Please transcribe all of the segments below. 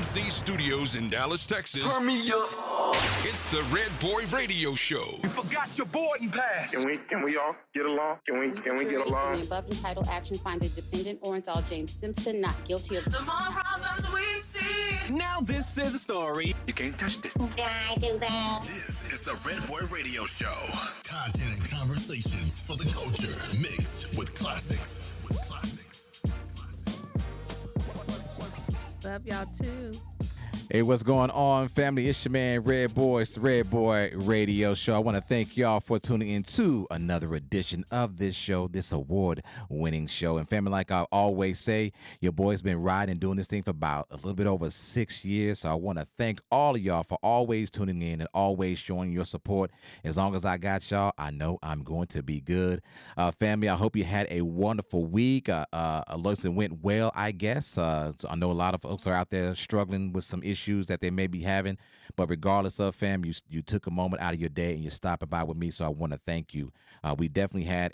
KMC Studios in Dallas, Texas. Turn me up. It's the Red Boy Radio Show. You forgot your boarding pass. Can we all get along? Can we get along? In the above entitled action, find the defendant Orenthal James Simpson not guilty of The more problems we see. Now this is a story. You can't touch this. Did I do that? This is the Red Boy Radio Show. Content and conversations for the culture, mixed with classics. Love y'all too. Hey, what's going on, family? It's your man, Red Boy. It's the Red Boy Radio Show. I want to thank y'all for tuning in to another edition of this show, this award-winning show. And family, like I always say, your boy's been riding and doing this thing for about a little bit over 6 years. So I want to thank all of y'all for always tuning in and always showing your support. As long as I got y'all, I know I'm going to be good. Family, I hope you had a wonderful week. Looks it went well, I guess. So I know a lot of folks are out there struggling with some issues that they may be having, but regardless of, fam, you took a moment out of your day and you're stopping by with me, so I want to thank you. We definitely had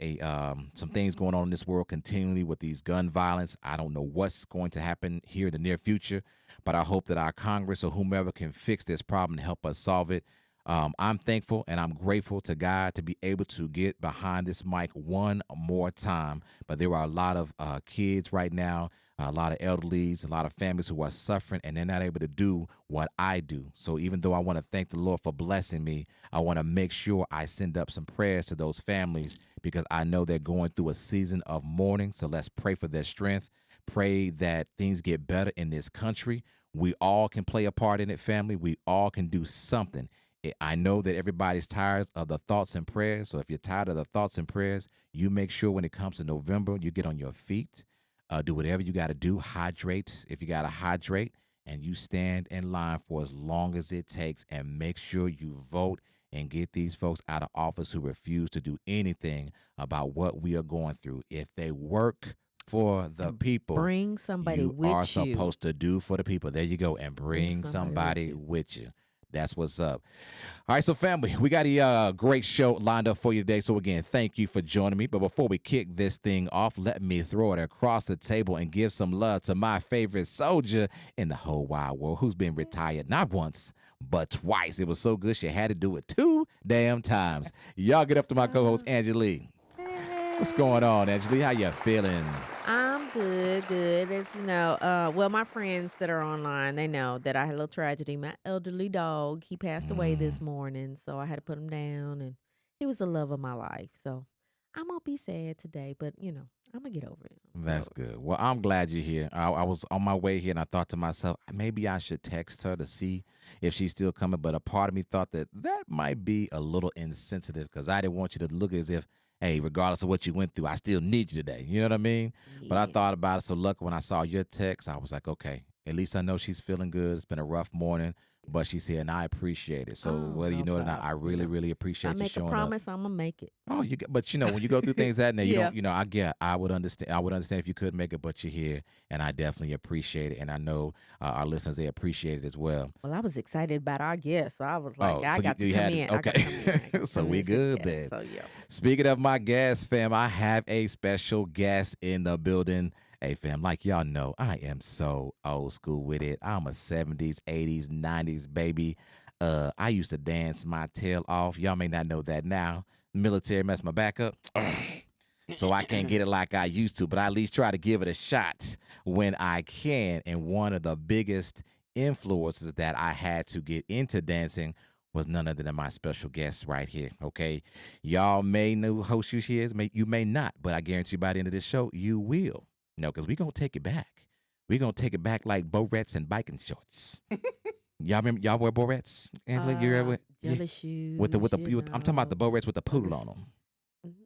some things going on in this world continually with these gun violence. I don't know what's going to happen here in the near future, but I hope that our Congress or whomever can fix this problem and help us solve it. I'm thankful and I'm grateful to God to be able to get behind this mic one more time. But there are a lot of kids right now, a lot of elderlies, a lot of families who are suffering, and they're not able to do what I do. So even though I want to thank the Lord for blessing me, I want to make sure I send up some prayers to those families because I know they're going through a season of mourning. So let's pray for their strength. Pray that things get better in this country. We all can play a part in it, family. We all can do something. I know that everybody's tired of the thoughts and prayers. So if you're tired of the thoughts and prayers, you make sure when it comes to November, you get on your feet, do whatever you got to do, hydrate if you got to hydrate, and you stand in line for as long as it takes and make sure you vote and get these folks out of office who refuse to do anything about what we are going through. If they work for the people, Bring somebody you with are you. supposed to do for the people. There you go. And bring somebody with you. That's what's up. All right, so family, we got a great show lined up for you today. So again, thank you for joining me. But before we kick this thing off, let me throw it across the table and give some love to my favorite soldier in the whole wide world who's been retired not once, but twice. It was so good she had to do it 2 damn times. Y'all get up to my co-host, Anjelie. What's going on, Anjelie? How you feeling? I'm good. As you know, well, my friends that are online, they know that I had a little tragedy. My elderly dog, he passed away this morning, so I had to put him down, and he was the love of my life. So I'm gonna be sad today, but I'm gonna get over it. That's good. Well, I'm glad you're here. I was on my way here, and I thought to myself, maybe I should text her to see if she's still coming. But a part of me thought that might be a little insensitive because I didn't want you to look as if, hey, regardless of what you went through, I still need you today. You know what I mean? Yeah. But I thought about it. So lucky when I saw your text, I was like, okay, at least I know she's feeling good. It's been a rough morning, but she's here, and I appreciate it. So whether you know it or not, I really, really appreciate you showing up. I make a promise, I'm gonna make it. Oh, but when you go through things that day, you don't, I would understand. I would understand if you couldn't make it, but you're here, and I definitely appreciate it. And I know our listeners, they appreciate it as well. Well, I was excited about our guest, so I was like, I got to come in. Okay, so we good then. So, yeah. Speaking of my guest, fam, I have a special guest in the building. Hey, fam, like y'all know, I am so old school with it. I'm a 70s, 80s, 90s baby. I used to dance my tail off. Y'all may not know that now. Military messed my back up. So I can't get it like I used to, but I at least try to give it a shot when I can. And one of the biggest influences that I had to get into dancing was none other than my special guest right here, okay? Y'all may know who she is. You may not, but I guarantee you by the end of this show, you will. Because we're going to take it back. We're going to take it back like barrettes and biking shorts. Y'all remember, y'all wear barrettes? Angela, you ever? Jelly shoes. I'm talking about the barrettes with the poodle on them.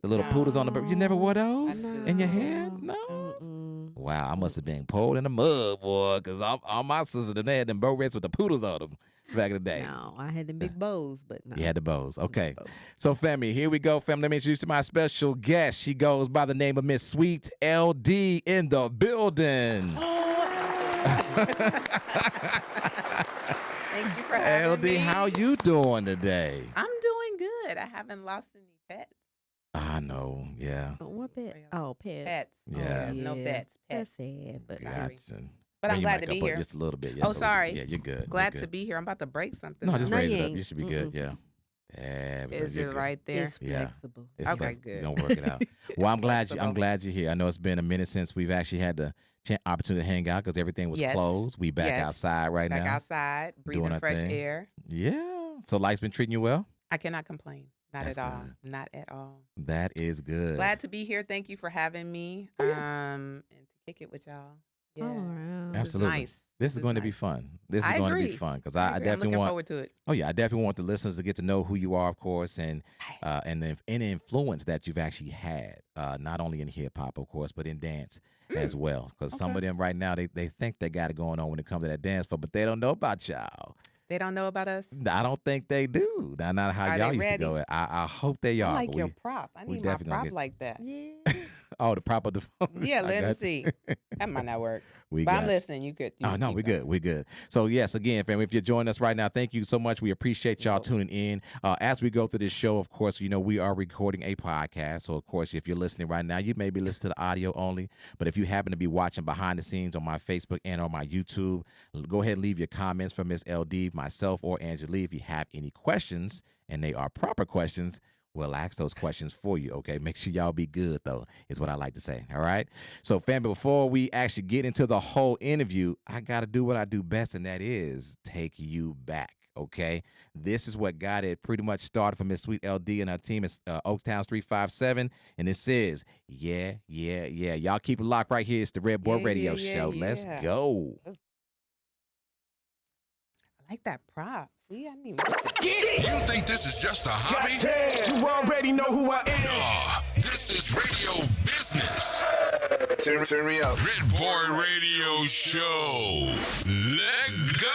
The little poodles on the You never wore those in your hair? No? Wow, I must have been pulled in the mud, boy, because all my sisters, they had them barrettes with the poodles on them back in the day. No, I had the big bows, but no. You had the bows. Okay. So, family, here we go, family. Let me introduce you to my special guest. She goes by the name of Miss Sweet LD in the building. Thank you for having me. LD, how you doing today? I'm doing good. I haven't lost any pets. I know, yeah. What pet? Oh, pets. Pets. Yeah. No pets. That's Pets. sad, but Gotcha. But I'm Bring your glad mic to be up here. just a little bit. Yeah, Oh, sorry. Yeah, you're good. Glad you're to good. be here. I'm about to break something. No, now. just No, raise you it up. ain't. You should be good. Yeah. Yeah, Is it you're good. right there? It's Yeah. flexible. It's Okay, flexible. good. You're gonna work it out. Well, I'm Flexible. glad you're here. I know it's been a minute since we've actually had the opportunity to hang out because everything was Yes. closed. We back Yes. outside right Back now. outside, doing breathing our fresh thing. air. Yeah. So life's been treating you well? I cannot complain. Not That's at all. good. Not at all. That is good. Glad to be here. Thank you for having me. And to kick it with y'all. Yeah. All right. This is Absolutely. nice. This is going to be nice. fun. This is I going to be agree. fun because I I agree. I'm definitely looking want. forward to it. Oh yeah, I definitely want the listeners to get to know who you are, of course, and the any influence that you've actually had, not only in hip hop, of course, but in dance as well. Because some of them right now they think they got it going on when it comes to that dance floor, but they don't know about y'all. They don't know about us? I don't think they do. That's not how Are y'all they used to ready? go. I hope they I are. like but your we- prop. I we need my definitely gonna prop get- like that. Yeah. Oh, the proper phone. Yeah, I let me got see. That might not work. We But got I'm you. listening. You could. Oh, no, we're good. We're good. So, yes, again, family, if you're joining us right now, thank you so much. We appreciate y'all tuning in. As we go through this show, of course, we are recording a podcast. So, of course, if you're listening right now, you may be listening to the audio only. But if you happen to be watching behind the scenes on my Facebook and on my YouTube, go ahead and leave your comments for Miss LD, myself, or Anjelie. If you have any questions, and they are proper questions, we'll ask those questions for you, okay? Make sure y'all be good, though, is what I like to say, all right? So, family, before we actually get into the whole interview, I got to do what I do best, and that is take you back, okay? This is what got it pretty much started for Miss Sweet LD and her team. It's Oaktown 357, and this is, yeah. Y'all keep it locked right here. It's the Red Boy Radio Show. Let's go. I like that prop. See, I need You think this is just a hobby? You already know who I am. Nah, this is radio business. Turn me up. Red Boy Radio Show. Let go.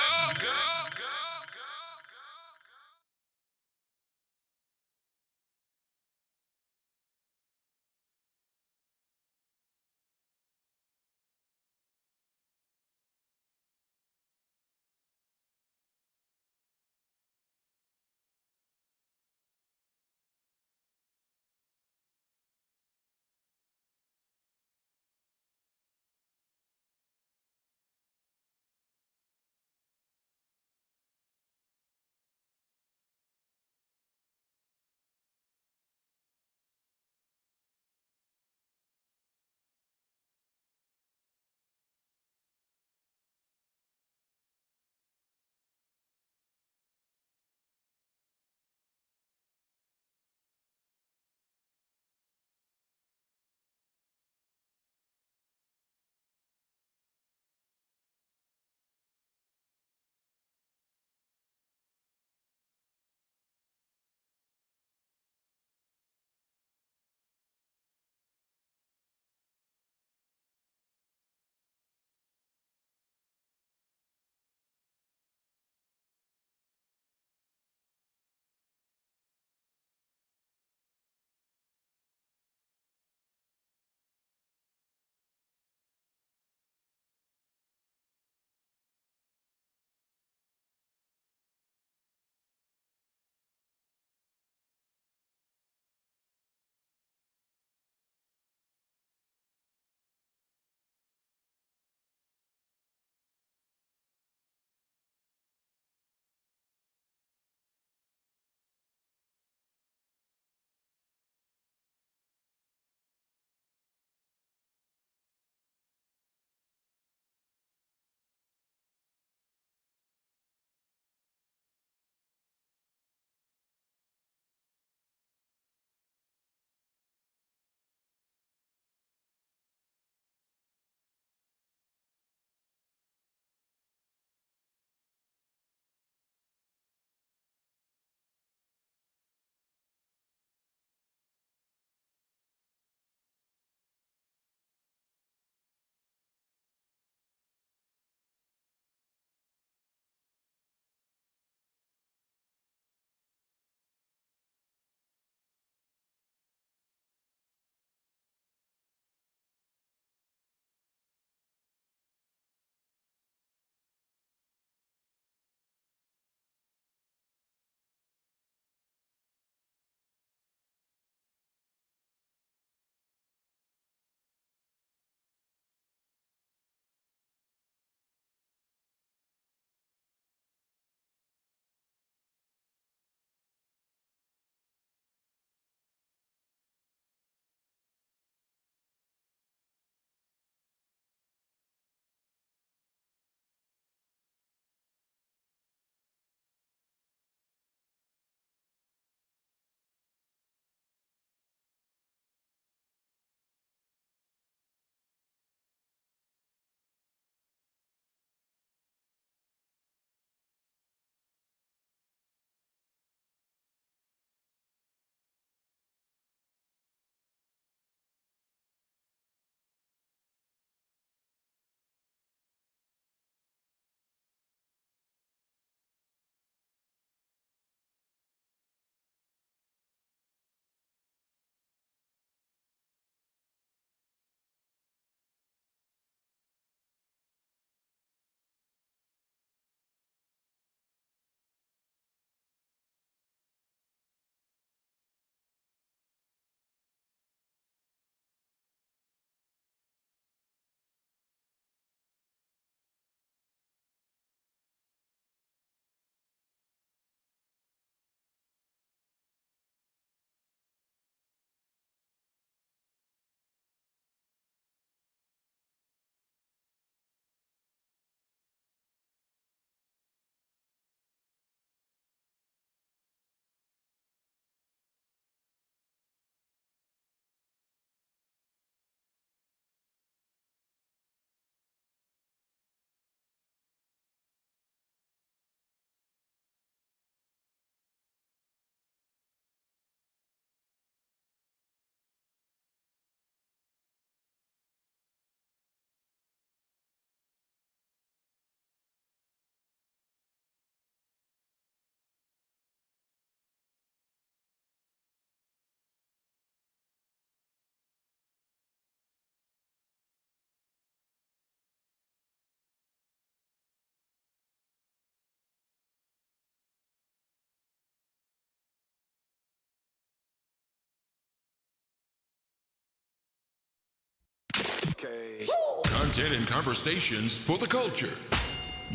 Okay. Content and conversations for the culture.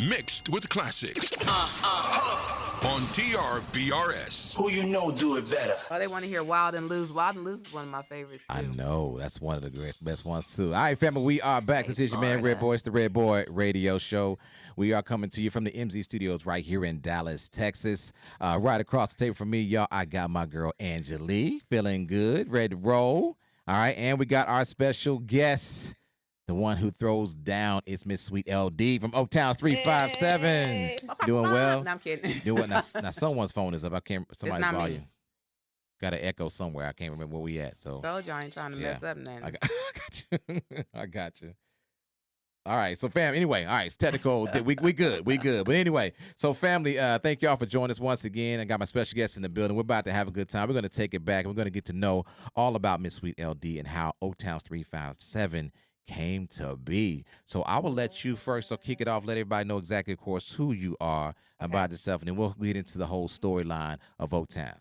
Mixed with classics. On TRBRS. Who you know do it better? Oh, they want to hear Wild and Loose. Wild and Loose is one of my favorites, too. I know. That's one of the best ones, too. All right, family, we are back. This is your man, Red Boy. It's the Red Boy Radio Show. We are coming to you from the MZ Studios right here in Dallas, Texas. Right across the table from me, y'all, I got my girl, Anjelie, feeling good, ready to roll. All right, and we got our special guest, the one who throws down. It's Miss Sweet LD from Oaktown 357. Hey. Doing well. No, I'm kidding. Doing now, someone's phone is up. I can't. Somebody's not me. volume. Got an echo somewhere. I can't remember where we at. So Told you I ain't trying to mess up nothing. I got you. I got you. All right, so fam. Anyway, all right, it's technical. we good. We good. But anyway, so family, thank y'all for joining us once again. I got my special guest in the building. We're about to have a good time. We're going to take it back. We're going to get to know all about Miss Sweet LD and how Oaktown 357 came to be. So I will let you first. So kick it off. Let everybody know exactly, of course, who you are about yourself, and then we'll get into the whole storyline of Oaktown.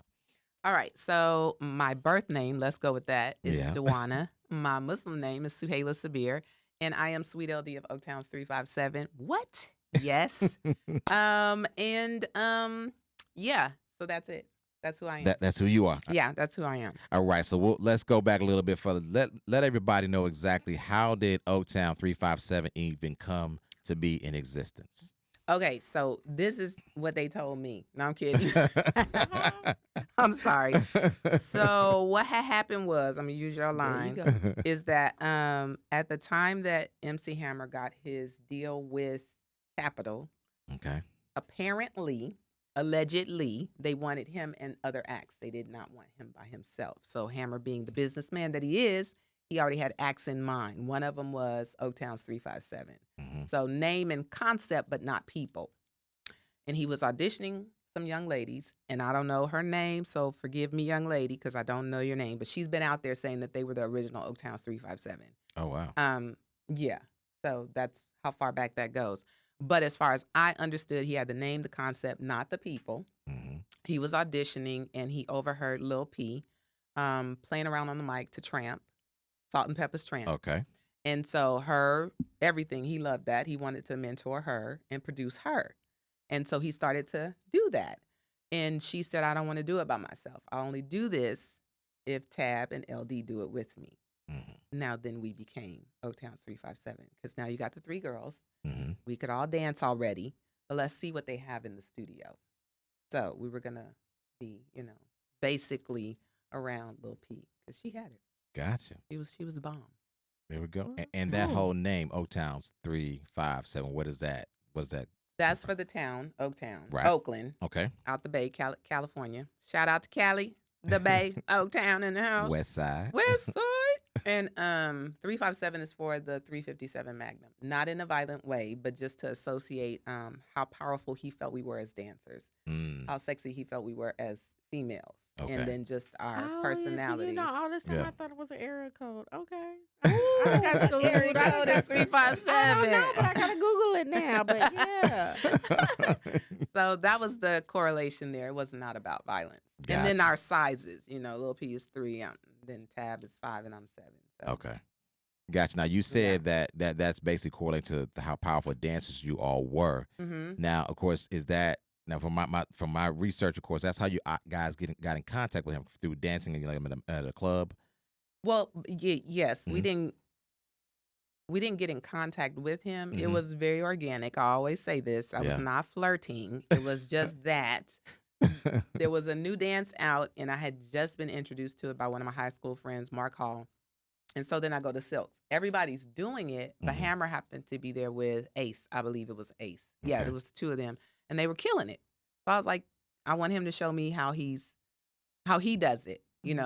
All right, so my birth name, let's go with that, is Yeah. Dewana. My Muslim name is Suhaila Sabir, and I am Sweet LD of Oaktown 357. What? Yes. Yeah, so that's it. That's who I am. That's who you are. Yeah, that's who I am. All right, so let's go back a little bit further. Let everybody know exactly how did Oaktown 357 even come to be in existence. Okay, so this is what they told me. No, I'm kidding. I'm sorry. So what had happened was, I'm going to use your line, is that at the time that MC Hammer got his deal with Capitol, Okay. apparently, allegedly, they wanted him and other acts. They did not want him by himself. So Hammer, being the businessman that he is, he already had acts in mind. One of them was Oaktown's 357. Mm-hmm. So name and concept, but not people. And he was auditioning some young ladies, and I don't know her name, so forgive me, young lady, because I don't know your name. But she's been out there saying that they were the original Oaktown's 357. Oh, wow. Yeah. So that's how far back that goes. But as far as I understood, he had the name, the concept, not the people. Mm-hmm. He was auditioning, and he overheard Lil P playing around on the mic to Tramp, Salt and Pepper's Tramp. Okay. And so everything, he loved that. He wanted to mentor her and produce her. And so he started to do that. And she said, I don't want to do it by myself. I only do this if Tab and LD do it with me. Mm-hmm. Now then we became Oaktown 357, because now you got the three girls. Mm-hmm. We could all dance already, but let's see what they have in the studio. So we were going to be, basically around Lil P, because she had it. Gotcha. She was the bomb. There we go. And that whole name, Oaktown's 357, what is that? What's that? That's for the town, Oaktown, Right. Oakland, Okay. out the Bay, California. Shout out to Cali, the Bay, Oaktown in the house. West Side. West Side. And 357 is for the 357 Magnum. Not in a violent way, but just to associate how powerful he felt we were as dancers, how sexy he felt we were as females, Okay. and then just our Oh, personalities. Yeah, all this time Yeah. I thought it was an area code. Okay. I got schooled. Area code is 357. I don't know, but I gotta Google it now. But yeah. So that was the correlation there. It was not about violence. And then our sizes, Lil P is 3, then Tab is 5, and I'm 7. So. Okay. Gotcha. Now, you said that's basically correlated to how powerful dancers you all were. Mm-hmm. Now, of course, is that now from my research, of course, that's how you guys got in contact with him, through dancing at a club. Well, yes, Mhm. we didn't get in contact with him. It Mhm. was very organic. I always say this. I Yeah. was not flirting. It was just that there was a new dance out, and I had just been introduced to it by one of my high school friends, Mark Hall. And so then I go to Silks. Everybody's doing it, but Mhm. Hammer happened to be there with Ace. I believe it was Ace. Yeah, Okay. it was the two of them, and they were killing it. So I was like, I want him to show me how he does it,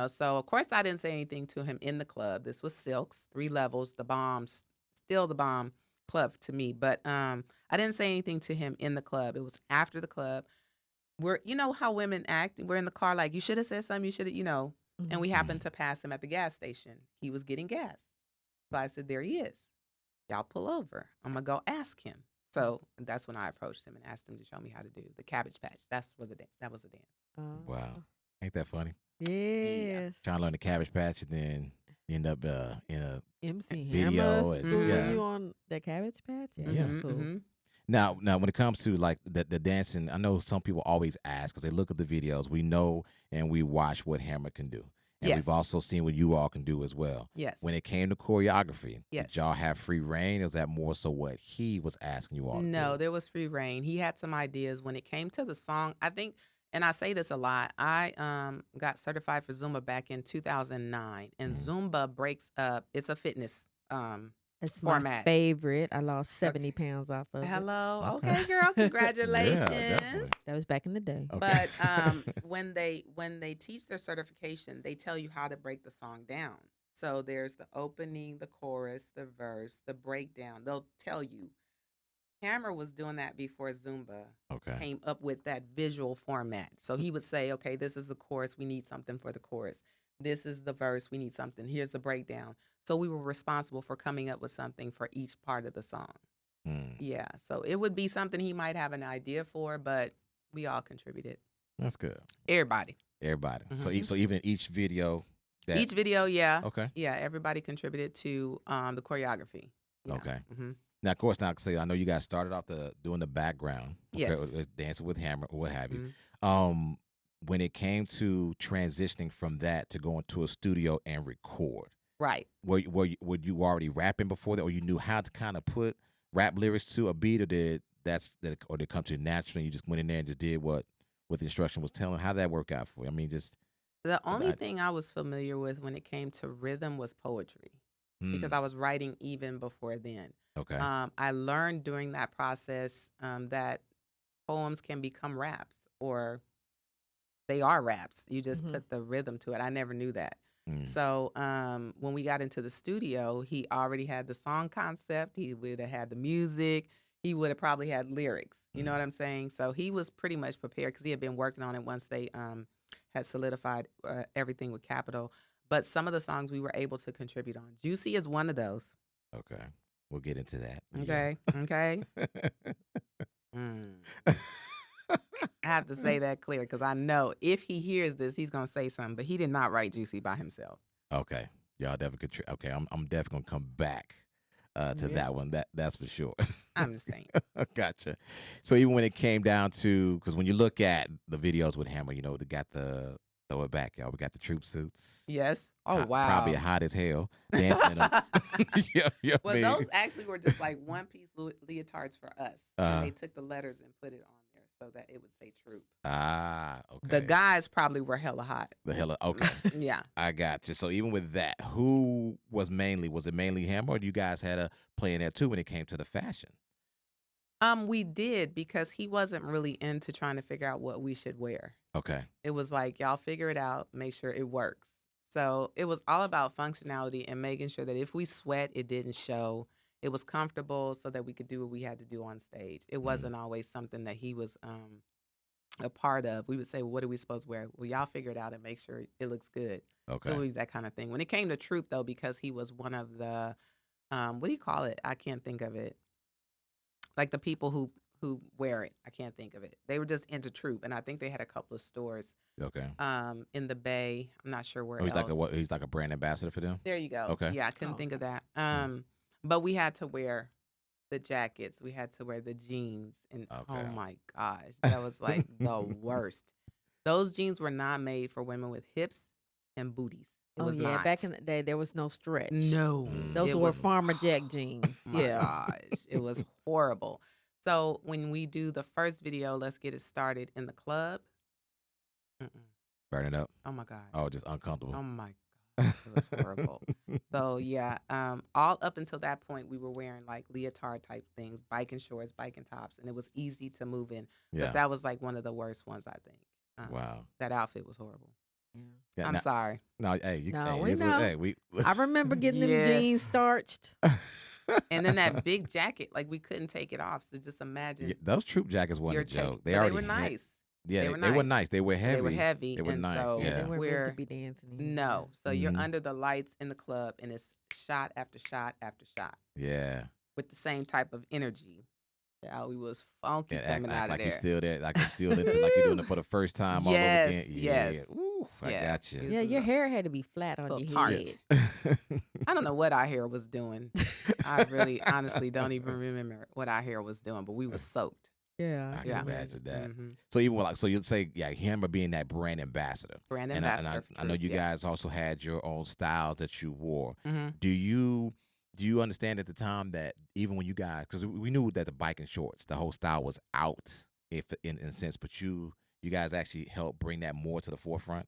So of course I didn't say anything to him in the club. This was Silks, 3 levels, the bombs, still the bomb club to me. But I didn't say anything to him in the club. It was after the club. How women act. We're in the car like, you should have said something. You should have, And we happened to pass him at the gas station. He was getting gas. So I said, there he is. Y'all pull over. I'm going to go ask him. So that's when I approached him and asked him to show me how to do the Cabbage Patch. That was a dance. Wow. Ain't that funny? Yes. Trying to learn the Cabbage Patch, and then You end up in a MC video Hammer and- schooling yeah. you on the Cabbage Patch. Yeah, Yeah. that's cool. Mhm. Now, when it comes to like the dancing, I know some people always ask because they look at the videos. We know and we watch what Hammer can do, and Yes. we've also seen what you all can do as well. Yes. When it came to choreography, Yes. did y'all have free reign? Or was that more so what he was asking you all? No, to do? there was free reign. He had some ideas when it came to the song. I think, and I say this a lot. I got certified for Zumba back in 2009, and Zumba breaks up. It's a fitness. It's Format. my favorite. I lost 70 pounds off of it. Hello, Okay. okay, girl, congratulations. definitely. That was back in the day. Okay. But when they teach their certification, they tell you how to break the song down. So there's the opening, the chorus, the verse, the breakdown. They'll tell you. Hammer was doing that before Zumba Okay. came up with that visual format. So he would say, okay, this is the chorus. We need something for the chorus. This is the verse. We need something. Here's the breakdown. So we were responsible for coming up with something for each part of the song. Mm, Yeah. So it would be something he might have an idea for, but we all contributed. that's good. Everybody. Everybody. So Mhm. so even in each video, that Each video, yeah. okay. Yeah, everybody contributed to the choreography. Yeah. Okay. hmm Now, of course, now I know you guys started off doing the background, Yes. with dancing with Hammer or what have you. Mhm. When it came to transitioning from that to going to a studio and record, Right. were you already rapping before that, or you knew how to kind of put rap lyrics to a beat, or did it come to you naturally? You just went in there and just did what the instruction was telling. How did that work out for you? I mean, just The only I- thing I was familiar with when it came to rhythm was poetry because mm, I was writing even before then. okay, I learned during that process that poems can become raps or they are raps. You just Mhm. put the rhythm to it. I never knew that. mm, So when we got into the studio, he already had the song concept. He would have had the music. He would have probably had lyrics. You know what I'm saying? So he was pretty much prepared because he had been working on it once they had solidified everything with Capitol. But some of the songs we were able to contribute on. Juicy is one of those. okay. We'll get into that. Okay. Okay. Mm. I have to say that clear because I know if he hears this, he's gonna say something. But he did not write Juicy by himself. Okay, y'all definitely okay. I'm definitely gonna come back to Yeah. that one. That's for sure. I'm just saying. Gotcha. So even when it came down to, because when you look at the videos with Hammer, they got the throw it back, y'all. We got the troop suits. Yes. Oh Hot- wow. Probably hot as hell. Dancing in them. yeah, Well, I mean, those actually were just like one piece leotards for us. And they took the letters and put it on there so that it would say troop. okay. The guys probably were hella hot. The hell. Okay, Yeah. I got you. So even with that, who was it mainly Hammer, or you guys had a play in there too when it came to the fashion? We did because he wasn't really into trying to figure out what we should wear. Okay. It was like, y'all figure it out, make sure it works. So it was all about functionality and making sure that if we sweat, it didn't show. It was comfortable so that we could do what we had to do on stage. It wasn't always something that he was a part of. We would say, well, what are we supposed to wear? Well, y'all figure it out and make sure it looks good. Okay. It would be that kind of thing. When it came to troop, though, because he was one of the, what do you call it? I can't think of it. Like the people who wear it. I can't think of it. They were just into troop, and I think they had a couple of stores Okay. in the Bay. I'm not sure where Oh, he's else. he's like a brand ambassador for them. There you go. Okay. Yeah, I couldn't Oh, think of okay. that. But we had to wear the jackets. We had to wear the jeans, and oh Okay. my gosh, that was like the worst. Those jeans were not made for women with hips and booties. It Oh was yeah, not. back in the day there was no stretch. No, Those it were was Farmer Jack jeans. my Yeah. gosh, it was horrible. So when we do the first video, let's get it started in the club. Burn it up. Oh my god. Oh, just uncomfortable. Oh my god, it was horrible. So yeah, all up until that point, we were wearing like leotard type things, biking shorts, biking tops, and it was easy to move in. Yeah. But that was like one of the worst ones, I think. Wow. That outfit was horrible. Yeah, I'm now- sorry. No, hey, No, hey, we it's what- know. hey, we. I remember getting them Yes. jeans starched. And then that big jacket, like we couldn't take it off. So just imagine. Yeah, those troop jackets wasn't a joke. But they already were had- nice. Yeah, They they, were they were nice. nice. They were heavy. They were heavy. They were and nice, So yeah. They weren't meant we're to be dancing in. no. So you're Mhm. under the lights in the club, and it's shot after shot after shot Yeah. with the same type of energy. Yeah, we was funky Yeah, act coming out of like there. you're still there. Like you're still into like you're doing it for the first time all over Yes, again. Yeah. yes. Ooh. I Yeah. got you. Yeah, your hair had to be flat on Little your tart. head. I don't know what our hair was doing. I really, honestly, don't even remember what our hair was doing, but we were soaked. Yeah. I can Yeah. imagine that. Mhm. So even like, so you'd say, yeah, him or being that brand ambassador. Brand And ambassador. I know you guys also had your own styles that you wore. hmm Do you understand at the time that even when you guys, because we knew that the biking shorts, the whole style was out, if in a sense, but you guys actually helped bring that more to the forefront?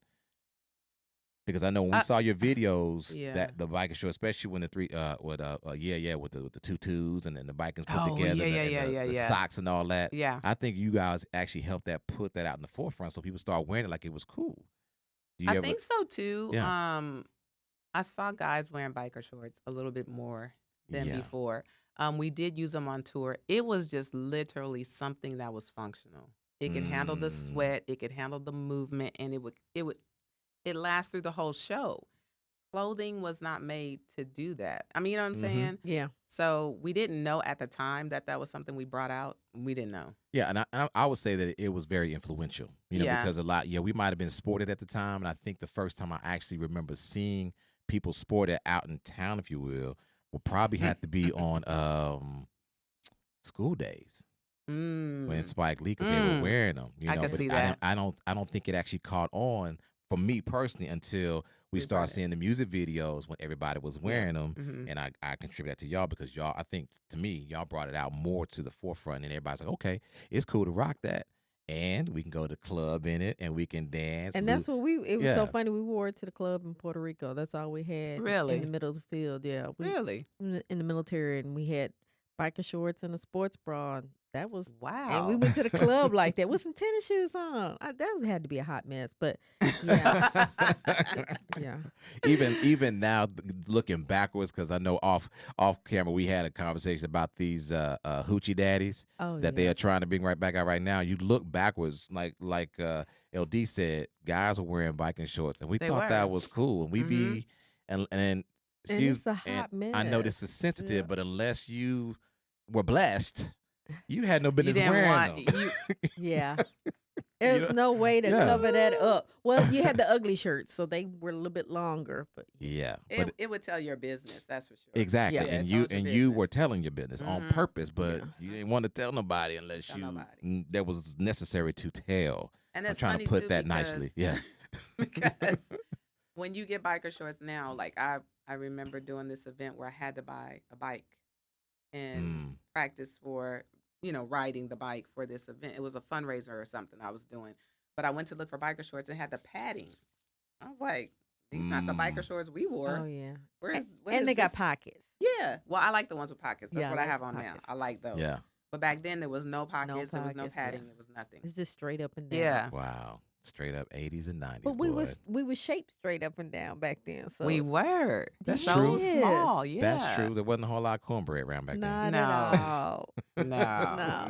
Because I know when we saw your videos, yeah. that the biking shorts, especially when the with the tutus and then the bikers put Oh, together, yeah. the socks and all that. Yeah. I think you guys actually helped put that out in the forefront, so people start wearing it like it was cool. Do you I ever? think so too. Yeah. I saw guys wearing biker shorts a little bit more than Yeah. before. We did use them on tour. It was just literally something that was functional. It could handle the sweat, it could handle the movement, and it lasts through the whole show. Clothing was not made to do that. I mean, you know what I'm saying? Yeah. So we didn't know at the time that was something we brought out. We didn't know. Yeah, and I would say that it was very influential, Yeah. because we might have been sported at the time, and I think the first time I actually remember seeing people sported out in town, if you will probably have to be on School Days when Spike Lee, because they were wearing them. I can but see that. I don't think it actually caught on for me personally until we started seeing the music videos when everybody was wearing them, Mhm. and I contribute that to y'all because y'all, I think to me, y'all brought it out more to the forefront, and everybody's like, okay, it's cool to rock that, and we can go to the club in it, and we can dance. And that's what it was so Yeah. funny. We wore it to the club in Puerto Rico. That's all we had Really? in the middle of the field. Yeah. Really? In the military, and we had biker shorts and a sports bra. And that was, Wow. and we went to the club like that with some tennis shoes on. That had to be a hot mess, but yeah. Yeah. Even now, looking backwards, because I know off camera we had a conversation about these hoochie daddies Oh, that they are trying to bring right back out right now. You look backwards, like LD said, guys were wearing biking shorts, and we They thought that were. was cool, and we be and excuse it's a hot I know this mess. is sensitive, Yeah. but unless you were blessed, you had no You business didn't wearing want them. you, Yeah. There's know? no way to Yeah. cover that up. Well, you had the ugly shirts, so they were a little bit longer, but Yeah, but it would tell your business, that's for sure. exactly, Yeah. and it you told your you were business. telling your business on Mhm. purpose, but Yeah. you didn't want to tell nobody unless Tell nobody. that was necessary to tell. And I'm it's trying funny to put too that nicely. Yeah. because when you get biker shorts now, like I remember doing this event where I had to buy a bike and practice for, riding the bike for this event. It was a fundraiser or something I was doing. But I went to look for biker shorts and had the padding. I was like, these not the biker shorts we wore. oh yeah. What And is they got this? pockets. Yeah. Well, I like the ones with pockets. That's Yeah, I what I like have the on now. pockets. I like those. Yeah. But back then there was no pockets, there was no pockets, padding, yeah. it was nothing. It's just straight up and down. Yeah. Wow. Straight up 80s and 90s. But we boy. was shaped straight up and down back then. So We were. That's so true. small. Yeah. That's true. There wasn't a whole lot of cornbread around back not No. at all. No, No.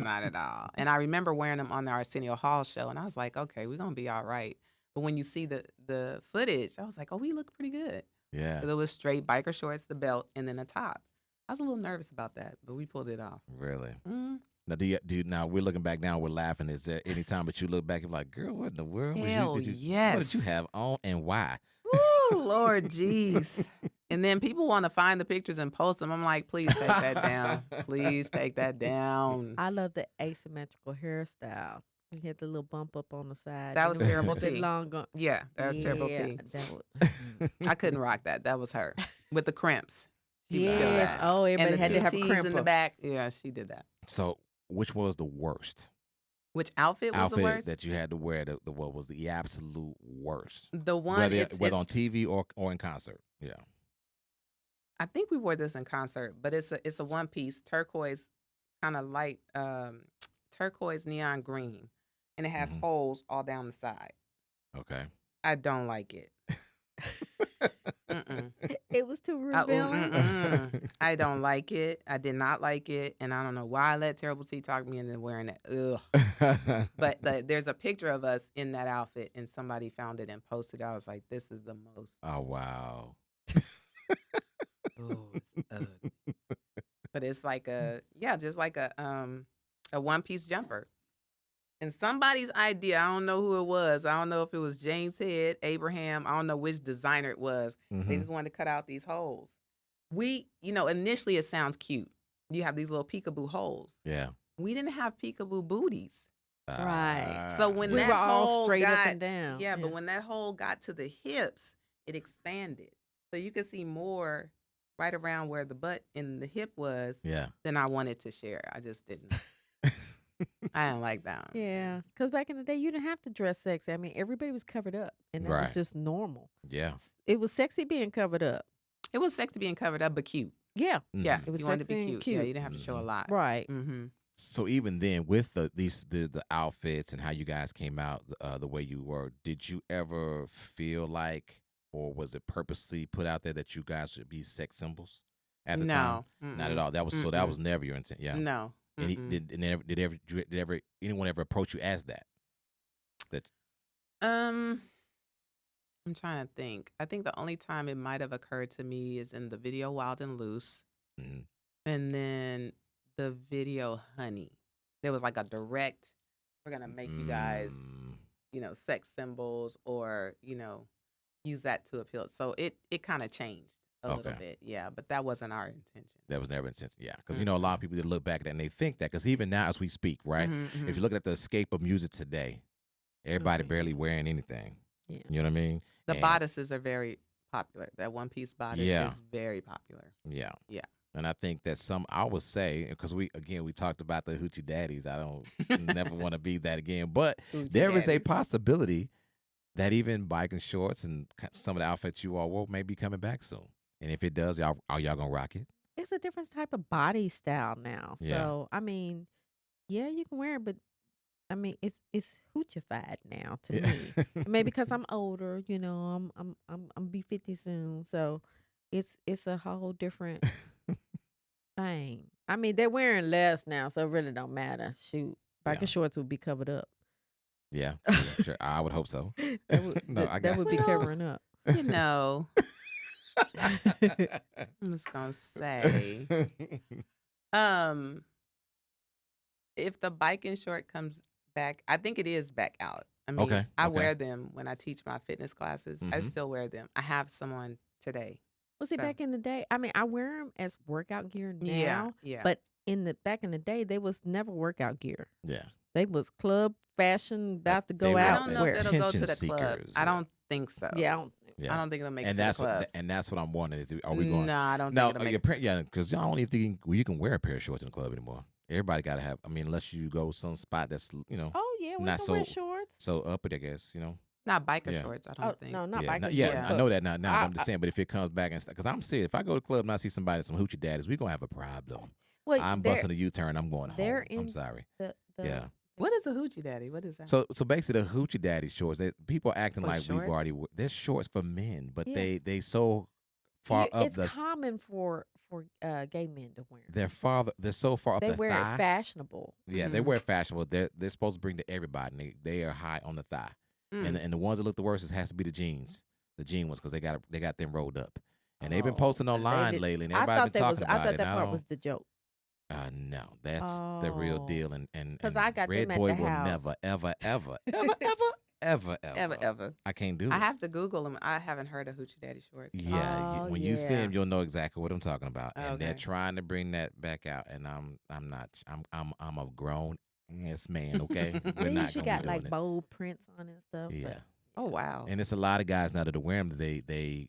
not at all. And I remember wearing them on the Arsenio Hall show, and I was like, okay, we're gonna be all right. But when you see the footage, I was like, oh, we look pretty good. then. Yeah. 'Cause it was straight biker shorts, the belt, and then the top. I was a little nervous about that, but we pulled it off. Really. Mm. Now, now we're looking back now, we're laughing. Is there any time that you look back and like, girl, what in the world? Hell What did you yes. have on and why? Ooh, Lord, jeez. And then people want to find the pictures and post them. I'm like, please take that down. Please take that down. I love the asymmetrical hairstyle. We had the little bump up on the side. That and was it a terrible bit tea. long on- Yeah, that was terrible Yeah, tea. that was- I couldn't rock that. That was her with the crimps. She would kill Yes. that. Oh, And everybody the had two to have a T's crimp in the back. Yeah, she did that. So, which was the worst Which outfit was outfit the worst? that you had to wear? What was the absolute worst? The one Whether it's on TV or in concert. Yeah. I think we wore this in concert, but it's a one piece turquoise, kind of light turquoise neon green, and it has Mhm. holes all down the side. Okay. I don't like it. Mm-mm. It was too I, revealing. I don't like it. I did not like it, and I don't know why I let Terrible T talk me into wearing it. Ugh. But there's a picture of us in that outfit, and somebody found it and posted it. I was like, this is the most. Oh wow. Oh, it's ugly. But it's like just like a one piece jumper. And somebody's idea, I don't know who it was. I don't know if it was James Head, Abraham. I don't know which designer it was. They just wanted to cut out these holes. Initially it sounds cute. You have these little peekaboo holes. Yeah. We didn't have peekaboo booties. Right. So when We that were all hole straight got, up and down. Yeah, but when that hole got to the hips, it expanded. So you could see more right around where the butt and the hip was than I wanted to share. I just didn't. I didn't like that one. Yeah, because back in the day, you didn't have to dress sexy. I mean, everybody was covered up, and that was just normal. Yeah. It was sexy being covered up. It was sexy being covered up, but cute. Yeah. Yeah, It was you wanted to sexy be and cute. Yeah, you didn't have to show a lot. Right. Mm-hmm. So even then, with the outfits and how you guys came out the way you were, did you ever feel like, or was it purposely put out there that you guys should be sex symbols at the time? Not at all. That was that was never your intent. Yeah. No. And did anyone ever approach you as that? I'm trying to think. I think the only time it might have occurred to me is in the video Wild and Loose, and then the video Honey. There was like a direct, we're gonna make you guys, sex symbols, or use that to appeal. So it kind of changed a little bit, yeah. But that wasn't our intention. That was never intention, yeah. Because a lot of people that look back at that and they think that. Because even now, as we speak, right? If you look at the escape of music today, everybody barely wearing anything. Yeah. You know what I mean? The bodices are very popular. That one piece bodice is very popular. Yeah. Yeah. And I think that I would say, because we talked about the hoochie daddies. I don't never want to be that again. But there is a possibility that even biking shorts and some of the outfits you all wore may be coming back soon. And if it does, are y'all gonna rock it? It's a different type of body style now. Yeah. So I mean, yeah, you can wear it, but I mean, it's hoochified now to me. Maybe because I'm older, I'm be 50 soon, so it's a whole different thing. I mean, they're wearing less now, so it really don't matter. Shoot, biking shorts would be covered up. Yeah, sure. I would hope so. That would be covering up. I'm just gonna say, if the biking short comes back, I think it is back out. I mean, I wear them when I teach my fitness classes. I still wear them. I have some on today. Well, see, back in the day, I mean, I wear them as workout gear now. Yeah. But back in the day, they was never workout gear. Yeah. They was club fashion, about to go I out. don't know if it'll go to the club. I don't think so. Yeah. I don't think it'll make it to the clubs. And that's what I'm wondering. Are we going? No, I don't think it'll make it. Yeah, because y'all don't even think you can wear a pair of shorts in the club anymore. Everybody got to have. I mean, unless you go some spot that's Oh yeah, we not can so wear shorts. So uppity, I guess. Not biker shorts. I don't think. No, not biker shorts. Yeah, I know that now. Now I'm just saying. But if it comes back and because I'm serious, if I go to the club and I see somebody with some hoochie daddies, we gonna have a problem. Well, I'm busting a U-turn. I'm going home. I'm sorry. Yeah. What is a hoochie daddy? What is that? So basically, the hoochie daddy shorts. People acting like shorts? we've already. They're shorts for men, but they so far up. It's common for gay men to wear. They're so far up the thigh. They wear it fashionable. Yeah, they wear it fashionable. They're supposed to bring to everybody. And they are high on the thigh. And the ones that look the worst has to be the jeans, the jean ones, because they got them rolled up. And they've been posting online lately, and everybody been talking about it. I thought that part was the joke. No, that's the real deal. And I got Red them at Boy the will house. never, ever, ever, ever. I can't do it. I have to Google them. I haven't heard of hoochie daddy shorts. Yeah, when you see them, you'll know exactly what I'm talking about. And they're trying to bring that back out, and I'm not. I'm a grown ass man. Okay, we're not. She got like bold prints on and stuff. Yeah. Oh wow. And it's a lot of guys now that are wearing them. They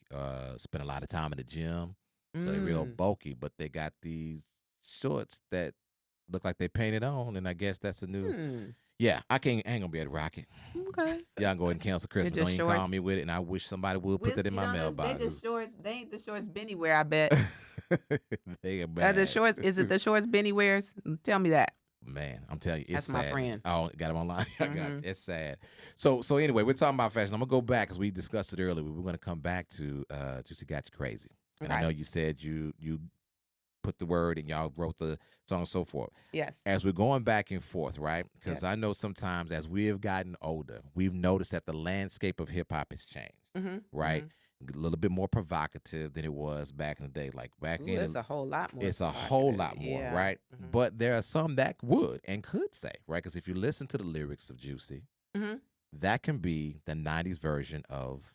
spend a lot of time in the gym, so they're real bulky, but they got these shorts that look like they painted on, and I guess that's a new. Yeah, I ain't gonna be able to rock it. Okay. Y'all can go ahead and cancel Christmas. Don't even call me with it, and I wish somebody would put that in my mailbox. They just shorts. They ain't the shorts Benny wear. I bet. They are Are bad. the shorts? Is it the shorts Benny wears? Tell me that. Man, I'm telling you, it's That's my sad. friend. Oh, got him online. I got it. It's sad. So anyway, we're talking about fashion. I'm gonna go back because we discussed it earlier. We're gonna come back to Juicy Got You Crazy. And I know you said you put the word and y'all wrote the song and so forth. Yes. As we're going back and forth, right? Because I know sometimes as we have gotten older, we've noticed that the landscape of hip hop has changed. right? A little bit more provocative than it was back in the day. Like back in It's a whole lot more. it's a whole lot more, Yeah. right? But there are some that would and could say, right? Because if you listen to the lyrics of Juicy, that can be the 90s version of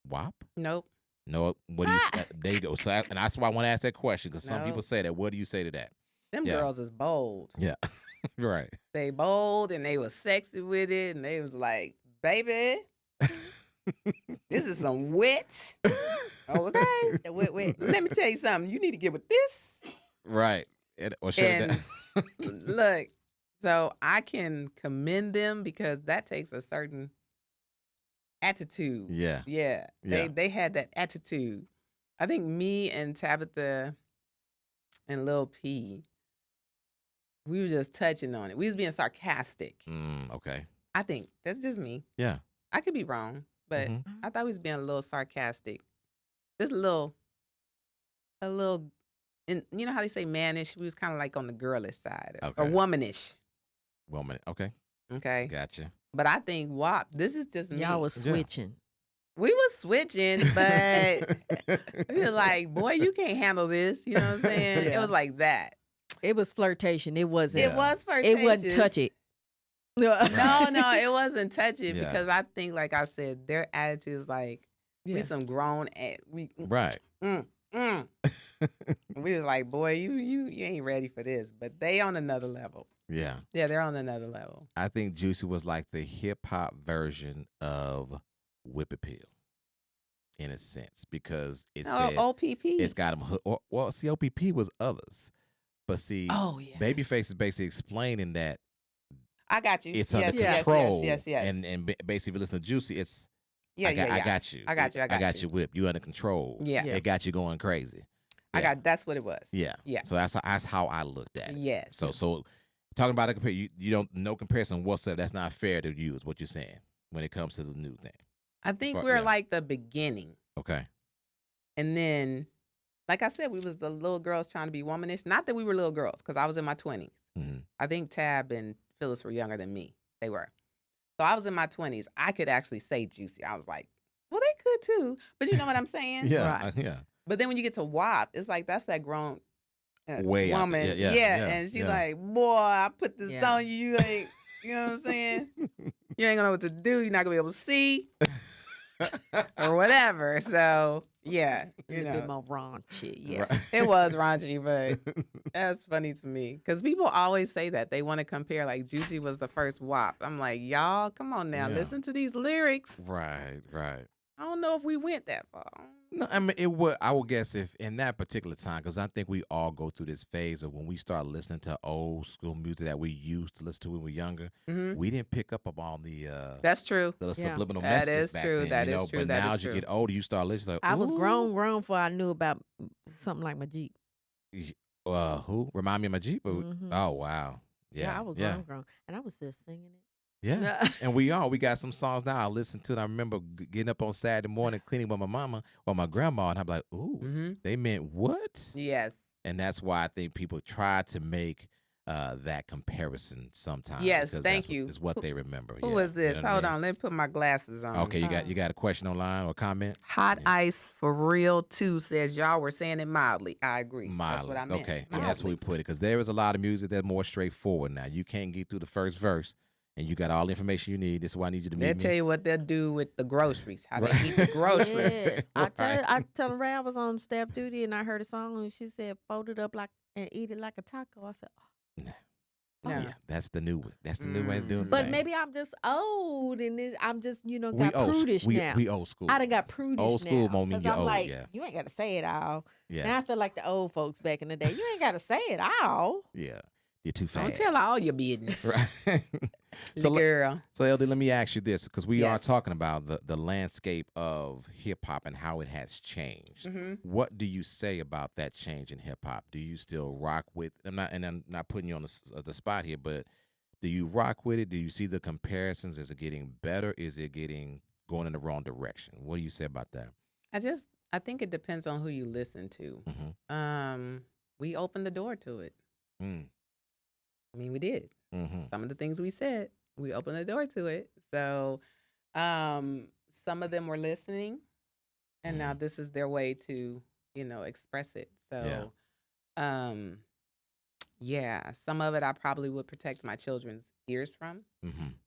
WAP. Nope. No, what do you say? There you go. So and that's why I want to ask that question, because some people Nope. say that. What do you say to that? Them girls is bold. Yeah. Right. They bold and they was sexy with it, and they was like, baby, this is some wet. Okay. Wet. Let me tell you something. You need to get with this. Right. Or shut it down. Look, so I can commend them because that takes a certain attitude. Yeah. Yeah. They had that attitude. I think me and Tabitha and Lil P, we were just touching on it. We was being sarcastic. Okay. I think that's just me. Yeah. I could be wrong, but I thought we was being a little sarcastic. Just a little, and you know how they say mannish? We was kind of like on the girlish side or womanish. Woman. Okay. Okay. Gotcha. But I think WAP, this is just me. Y'all was switching. We was switching, but we were like, boy, you can't handle this. You know what I'm saying? It was like that. It was flirtation. It wasn't. It was flirtatious. It wasn't touch it. No, it wasn't touching because I think, like I said, their attitude is like, we some grown Right. We was like, boy, you ain't ready for this. But they on another level. Yeah. Yeah, they're on another level. I think Juicy was like the hip hop version of Whip Appeal, in a sense, because it says OPP. It's got them. Well, see, OPP was others, but see, Babyface is basically explaining that I got you. it's under control. Yes. And basically, if you listen to Juicy, it's I got you. I got you. Whip. You under control. Yeah. It got you going crazy. Yeah. That's what it was. Yeah. So that's how I looked at it. Yes. So talking about a you don't no comparison whatsoever. That's not fair to you, is what you're saying when it comes to the new thing. I think we're like the beginning. Okay. And then, like I said, we was the little girls trying to be womanish. Not that we were little girls, because I was in my 20s. I think Tab and Phyllis were younger than me. They were. So I was in my 20s. I could actually say Juicy. I was like, well, they could too. But you know what I'm saying? Yeah. Yeah. But then when you get to WAP, it's like that's that grown way woman. out. Yeah. And she's like, boy, I put this on you. You ain't, you know what I'm saying? You ain't gonna know what to do. You're not gonna be able to see. Or whatever. So yeah, you know, a bit more raunchy. Yeah, Right. it was raunchy, but that's funny to me because people always say that they want to compare. Like Juicy was the first WAP. I'm like, y'all, come on now, listen to these lyrics. Right. I don't know if we went that far. No, I mean it would. I would guess if in that particular time, because I think we all go through this phase of when we start listening to old school music that we used to listen to when we were younger. We didn't pick up on the. That's true. The subliminal That messages is back true. then. That you is know? true. But That now is as you true. get older, you start listening. Like, I was ooh. grown before I knew about something like my Jeep. Who remind me of my Jeep? Oh wow. Yeah, I was grown, and I was just singing it. Yeah, and we got some songs now I listen to, and I remember getting up on Saturday morning cleaning with my mama or my grandma, and I'm like, ooh, they meant what? Yes. And that's why I think people try to make that comparison sometimes. Yes, because thank you. Is what they remember. Who was this? Hold on, let me put my glasses on. Okay, you got a question online or comment? Hot Ice for Real 2 says y'all were saying it mildly. I agree. Mildly. That's what I meant. Okay, and that's where we put it, because there is a lot of music that's more straightforward now. You can't get through the first verse, and you got all the information you need. This is why I need you to meet me. They'll tell you what they'll do with the groceries, how they eat the groceries. Yes. I tell Ray I was on staff duty and I heard a song and she said, fold it up like and eat it like a taco. I said, No. No. Yeah, that's the new way. That's the new way of doing it. but maybe I'm just old and I'm just, got old, prudish now. We old school. I done got prudish Old school now. won't mean 'Cause you're I'm old, like, yeah. you ain't got to say it all. Yeah. Now I feel like the old folks back in the day. You ain't got to say it all. Yeah. You're too fast. Don't tell all your business. Right. So, girl. So, LD, let me ask you this, because we are Yes. talking about the landscape of hip hop and how it has changed. What do you say about that change in hip hop? Do you still rock with? I'm not putting you on the spot here, but do you rock with it? Do you see the comparisons? Is it getting better? Is it going in the wrong direction? What do you say about that? I think it depends on who you listen to. We opened the door to it. I mean, we did. Some of the things we said, we opened the door to it. So some of them were listening, and now this is their way to, express it. So, some of it I probably would protect my children's ears from,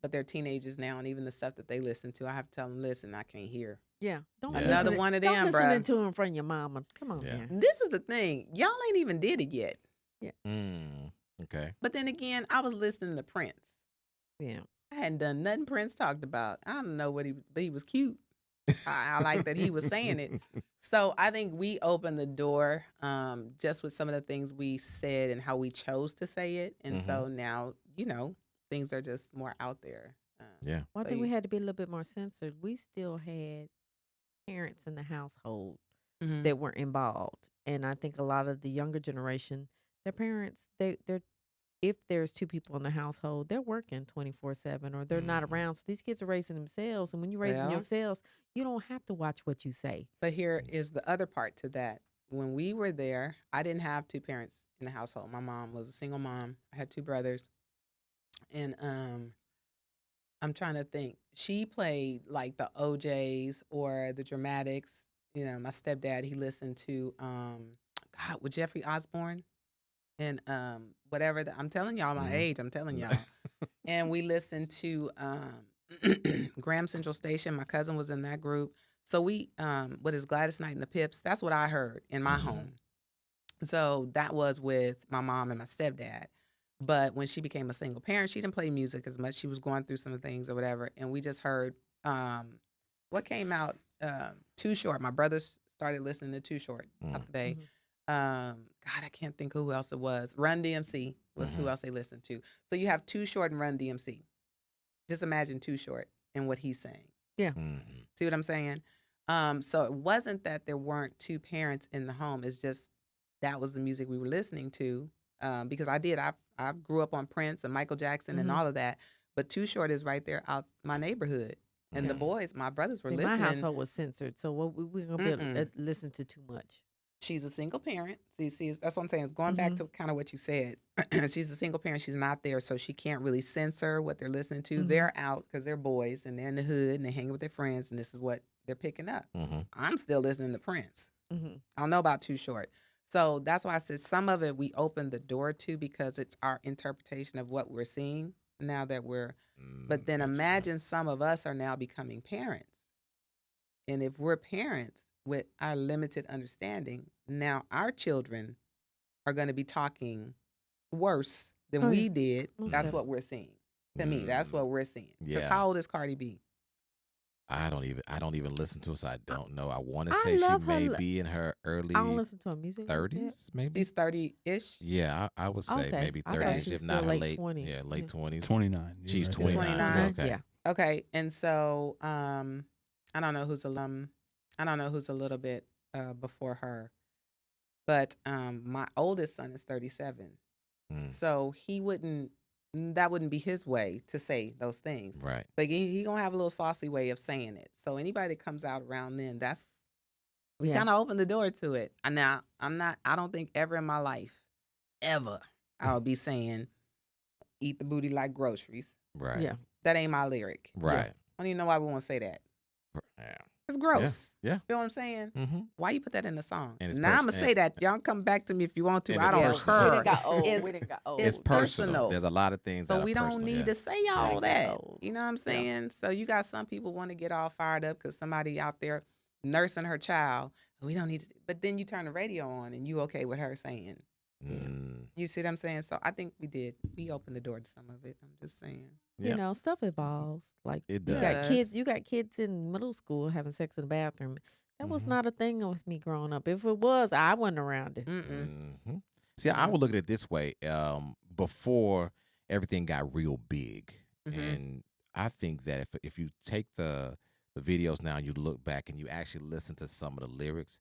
but they're teenagers now, and even the stuff that they listen to, I have to tell them, listen, I can't hear. Yeah. Don't Another listen one of don't them, listen bruh. to in front of your mama. Come on, Yeah. man. This is the thing. Y'all ain't even did it yet. Okay. But then again, I was listening to Prince. Yeah. I hadn't done nothing Prince talked about. I don't know but he was cute. I like that he was saying it. So I think we opened the door just with some of the things we said and how we chose to say it. And so now, things are just more out there. Yeah. Well, I So think we you- had to be a little bit more censored. We still had parents in the household Mhm. that were involved, and I think a lot of the younger generation, their parents, they're if there's two people in the household, they're working 24/7 or they're not around. So these kids are raising themselves, and when you're raising Well- yourselves, you don't have to watch what you say. But here is the other part to that. When we were there, I didn't have two parents in the household. My mom was a single mom. I had two brothers. And I'm trying to think. She played like the OJs or the Dramatics. My stepdad, he listened to with Jeffrey Osborne and whatever. I'm telling y'all my age. I'm telling y'all. And we listened to Graham Central Station. My cousin was in that group. So we, what is Gladys Knight and the Pips? That's what I heard in my home. So that was with my mom and my stepdad. But when she became a single parent, she didn't play music as much. She was going through some things or whatever. And we just heard what came out, Too Short. My brothers started listening to Too Short out the day. God, I can't think who else it was. Run DMC was who else they listened to. So you have Too Short and Run DMC. Just imagine Too Short and what he's saying. Yeah. See what I'm saying? So it wasn't that there weren't two parents in the home. It's just that was the music we were listening to. Because I grew up on Prince and Michael Jackson and all of that. But Too Short is right there out my neighborhood. And the boys, my brothers were See, listening. my household was censored, so what we're gonna be able to listen to too much. She's a single parent. See, that's what I'm saying. It's going back to kind of what you said. She's a single parent. She's not there, so she can't really censor what they're listening to. They're out because they're boys and they're in the hood and they hang with their friends, and this is what they're picking up. I'm still listening to Prince. I don't know about Too Short. So that's why I said some of it we opened the door to because it's our interpretation of what we're seeing now that we're. But then imagine some of us are now becoming parents. And if we're parents with our limited understanding, now our children are going to be talking worse than we did. Most That's definitely. what we're seeing. To me, that's what we're seeing. Because Yeah. how old is Cardi B? I don't even listen to her, so I don't know. I want to I say she love her may li- be in her early I don't listen to her music. like that. 30s, maybe. She's 30-ish. Yeah, I would say Okay. maybe I thought 30s, she was if not still her late late 20s. Yeah, late Yeah. 20s. 29. She's Yeah, 29. 29. Okay. Yeah. Okay, and so I don't know who's a little bit before her, but my oldest son is 37, so that wouldn't be his way to say those things. Right. But he gonna have a little saucy way of saying it. So anybody that comes out around then, we Yeah. kind of open the door to it. And now I don't think ever in my life, ever, I'll be saying, eat the booty like groceries. Right. Yeah. That ain't my lyric. Right. I don't even know why we want to say that. Yeah. It's gross. Yeah. You know what I'm saying? Mm-hmm. Why you put that in the song? And it's Now I'm pers- gonna and say it's- that. Y'all come back to me if you want to. and I it's don't personal. We care. done got old. It's- We done got old. It's personal. personal. There's a lot of things So that are we don't personal, need yeah. to say all Like that. old. You know what I'm saying? So you got some people want to get all fired up because somebody out there nursing her child. We don't need to. But then you turn the radio on and you okay with her saying. You see what I'm saying? So I think we did. We opened the door to some of it. I'm just saying. Yeah. You know, stuff evolves. Like It you does. got you got kids in middle school having sex in the bathroom. That was not a thing with me growing up. If it was, I wasn't around it. See, I would look at it this way. Before everything got real big, and I think that if you take the videos now, and you look back and you actually listen to some of the lyrics,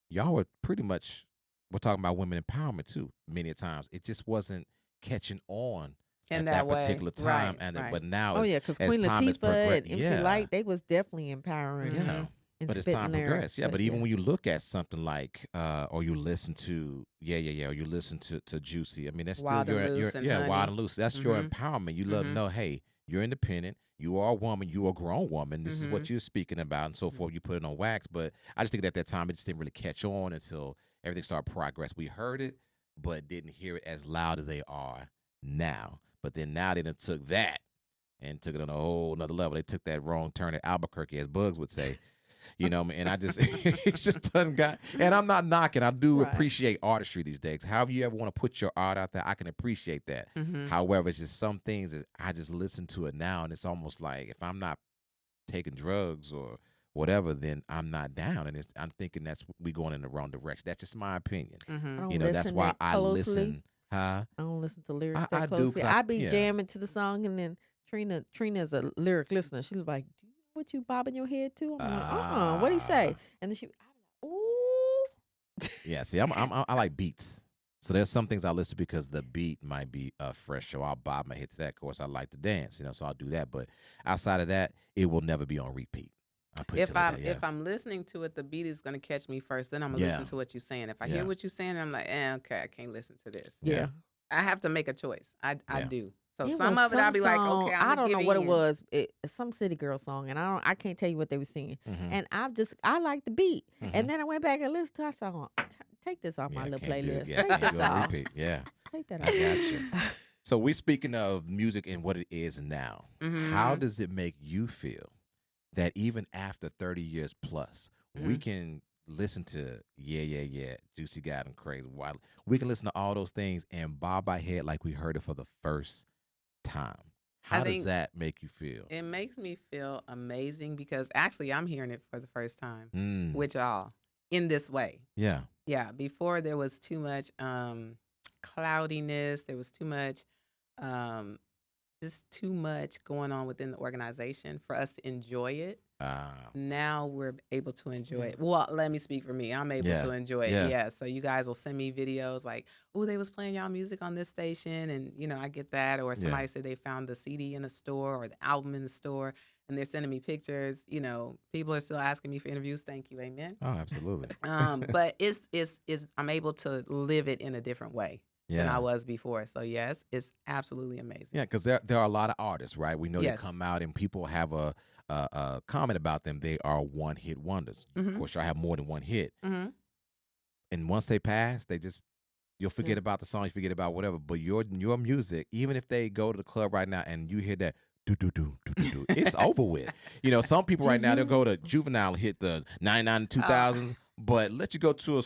y'all were pretty much we're talking about women empowerment too. Many times, it just wasn't catching on In at that that way. particular time, Right, right. but now, Oh as, yeah, because as Queen time has Latifah progressed, and MC Light, they was definitely empowering. yeah. And But as spitting time lyrics, progressed, but even when you look at something like, or you listen to, or you listen to Juicy. I mean, that's Wild still and your Loose and Wild Honey. and Loose. That's your empowerment. You let them know, hey, you're independent. you are a woman, you are a grown woman. This is what you're speaking about, and so forth. You put it on wax, but I just think at that time it just didn't really catch on until everything started progress. We heard it, but didn't hear it as loud as they are now. But then now they done took that and took it on a whole another level. They took that wrong turn at Albuquerque, as Bugs would say. You know, and I just, it's just done got, and I'm not knocking. I do appreciate artistry these days. However you ever want to put your art out there, I can appreciate that. However, it's just some things that I just listen to it now, and it's almost like if I'm not taking drugs or whatever, then I'm not down. And I'm thinking we going in the wrong direction. That's just my opinion. You know, that's why I listen. I don't listen to lyrics I that do, closely. 'cause I be jamming to the song, and then Trina's a lyric listener. She's like, "Do you know what you bobbing your head to?" I'm like, what'd he say? And then I'm like, ooh. Yeah, see, I like beats. So there's some things I listen to because the beat might be fresh, so I'll bob my head to that. Of course, I like to dance, you know, so I'll do that. But outside of that, it will never be on repeat. If I'm listening to it, the beat is gonna catch me first. Then I'm gonna listen to what you're saying. If I hear what you're saying, I'm like, okay, I can't listen to this. Yeah. I have to make a choice. I do. So It some was of it, I'll be like, song, okay, I don't know what it in. was. Some city girl song, and I can't tell you what they were singing. And I like the beat. And then I went back and listened to it. I said, oh, take this off my little playlist. Take this off. Repeat. Yeah. Take that I off. got you. So we speaking of music and what it is now. How does it make you feel that even after 30 years plus, we can listen to yeah, Juicy got him crazy, wild. We can listen to all those things and bob our head like we heard it for the first time. How does that make you feel? It makes me feel amazing because actually I'm hearing it for the first time with y'all in this way. Yeah. Yeah. Before there was too much cloudiness. There was too much just too much going on within the organization for us to enjoy it. Now we're able to enjoy it. Well, let me speak for me. I'm able to enjoy it. Yeah. So you guys will send me videos like, oh, they was playing y'all music on this station. And, you know, I get that. Or somebody said they found the CD in the store or the album in the store. And they're sending me pictures. You know, people are still asking me for interviews. Thank you. Amen. Oh, absolutely. But it's I'm able to live it in a different way than I was before. So yes, it's absolutely amazing. Yeah, because there are a lot of artists, right? We know they come out and people have a comment about them. They are one-hit wonders. Of course, y'all have more than one hit. And once they pass, you'll forget about the song, you forget about whatever. But your music, even if they go to the club right now and you hear that do, it's over with. You know, some people right now, they'll go to Juvenile, hit the 99 and 2000s. But let you go to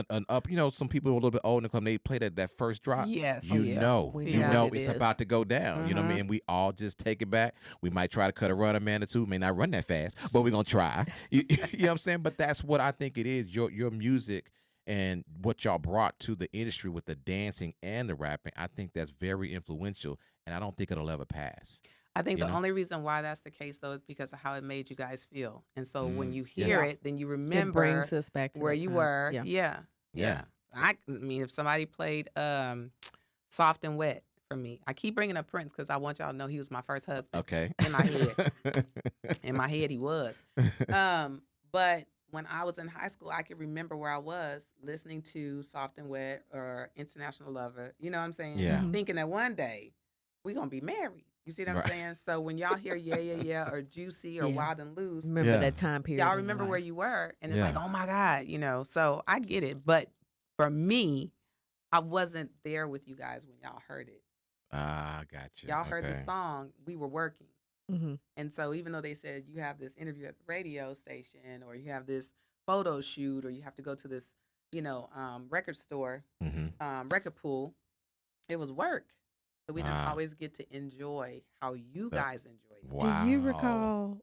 an up, you know, some people a little bit older in the club, they play that first drop. Yes. You know it's about to go down. You know what I mean? And we all just take it back. We might try to cut a run, a man or two. May not run that fast, but we're going to try. You know what I'm saying? But that's what I think it is. Your music and what y'all brought to the industry with the dancing and the rapping, I think that's very influential, and I don't think it'll ever pass. I think the only reason why that's the case, though, is because of how it made you guys feel. And so when you hear it, then you remember it brings us back to where you were. Yeah. I mean, if somebody played Soft and Wet for me, I keep bringing up Prince because I want y'all to know he was my first husband. Okay. In my head. In my head, he was. But when I was in high school, I could remember where I was listening to Soft and Wet or International Lover. You know what I'm saying? Yeah. Thinking that one day we're going to be married. You see what I'm saying? So when y'all hear Yeah, or Juicy or Wild and Loose. Remember that time period. Y'all remember where you were. And it's like, oh my God, you know. So I get it. But for me, I wasn't there with you guys when y'all heard it. Gotcha. Y'all heard the song. We were working. And so even though they said you have this interview at the radio station or you have this photo shoot or you have to go to this, you know, record store, record pool, it was work. So we didn't always get to enjoy how you guys enjoyed it. Wow. Do you recall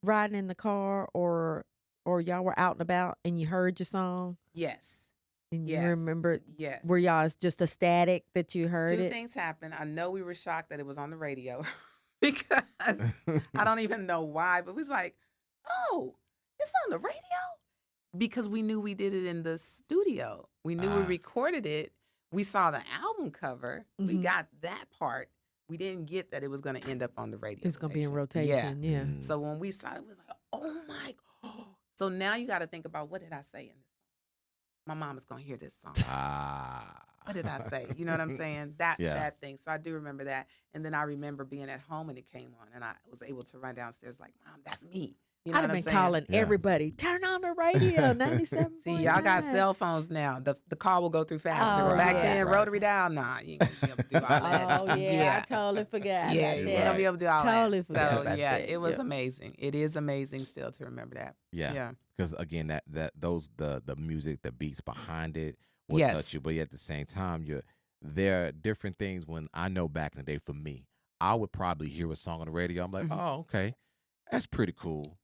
riding in the car or y'all were out and about and you heard your song? Yes. And you remember? Yes. Were y'all just ecstatic that you heard it? Two things happened. I know we were shocked that it was on the radio because I don't even know why, but it was like, oh, it's on the radio? Because we knew we did it in the studio. We knew we recorded it. We saw the album cover. We got that part. We didn't get that it was going to end up on the radio. It was going to be in rotation. Yeah. So when we saw it, it was like, oh my God. So now you got to think about, what did I say in this song? My mom is going to hear this song. what did I say? You know what I'm saying? That Yeah. that thing. So I do remember that. And then I remember being at home and it came on, and I was able to run downstairs like, Mom, that's me. You know I'd what have I'm been saying? calling Yeah. everybody. Turn on the radio, 97. See, y'all got cell phones now. The call will go through faster. Oh, Back yeah. then, Right. rotary dial, nah, you ain't gonna be able to do all that. Oh yeah, I totally forgot. Yeah, about you that. ain't gonna be able to do all Totally that. forgot So about yeah, that. it was Yeah. amazing. It is amazing still to remember that. Yeah. Because again, the music, the beats behind it will Yes. touch you. But at the same time, there are different things. When I know back in the day, for me, I would probably hear a song on the radio. I'm like, Mhm. oh, okay, that's pretty cool.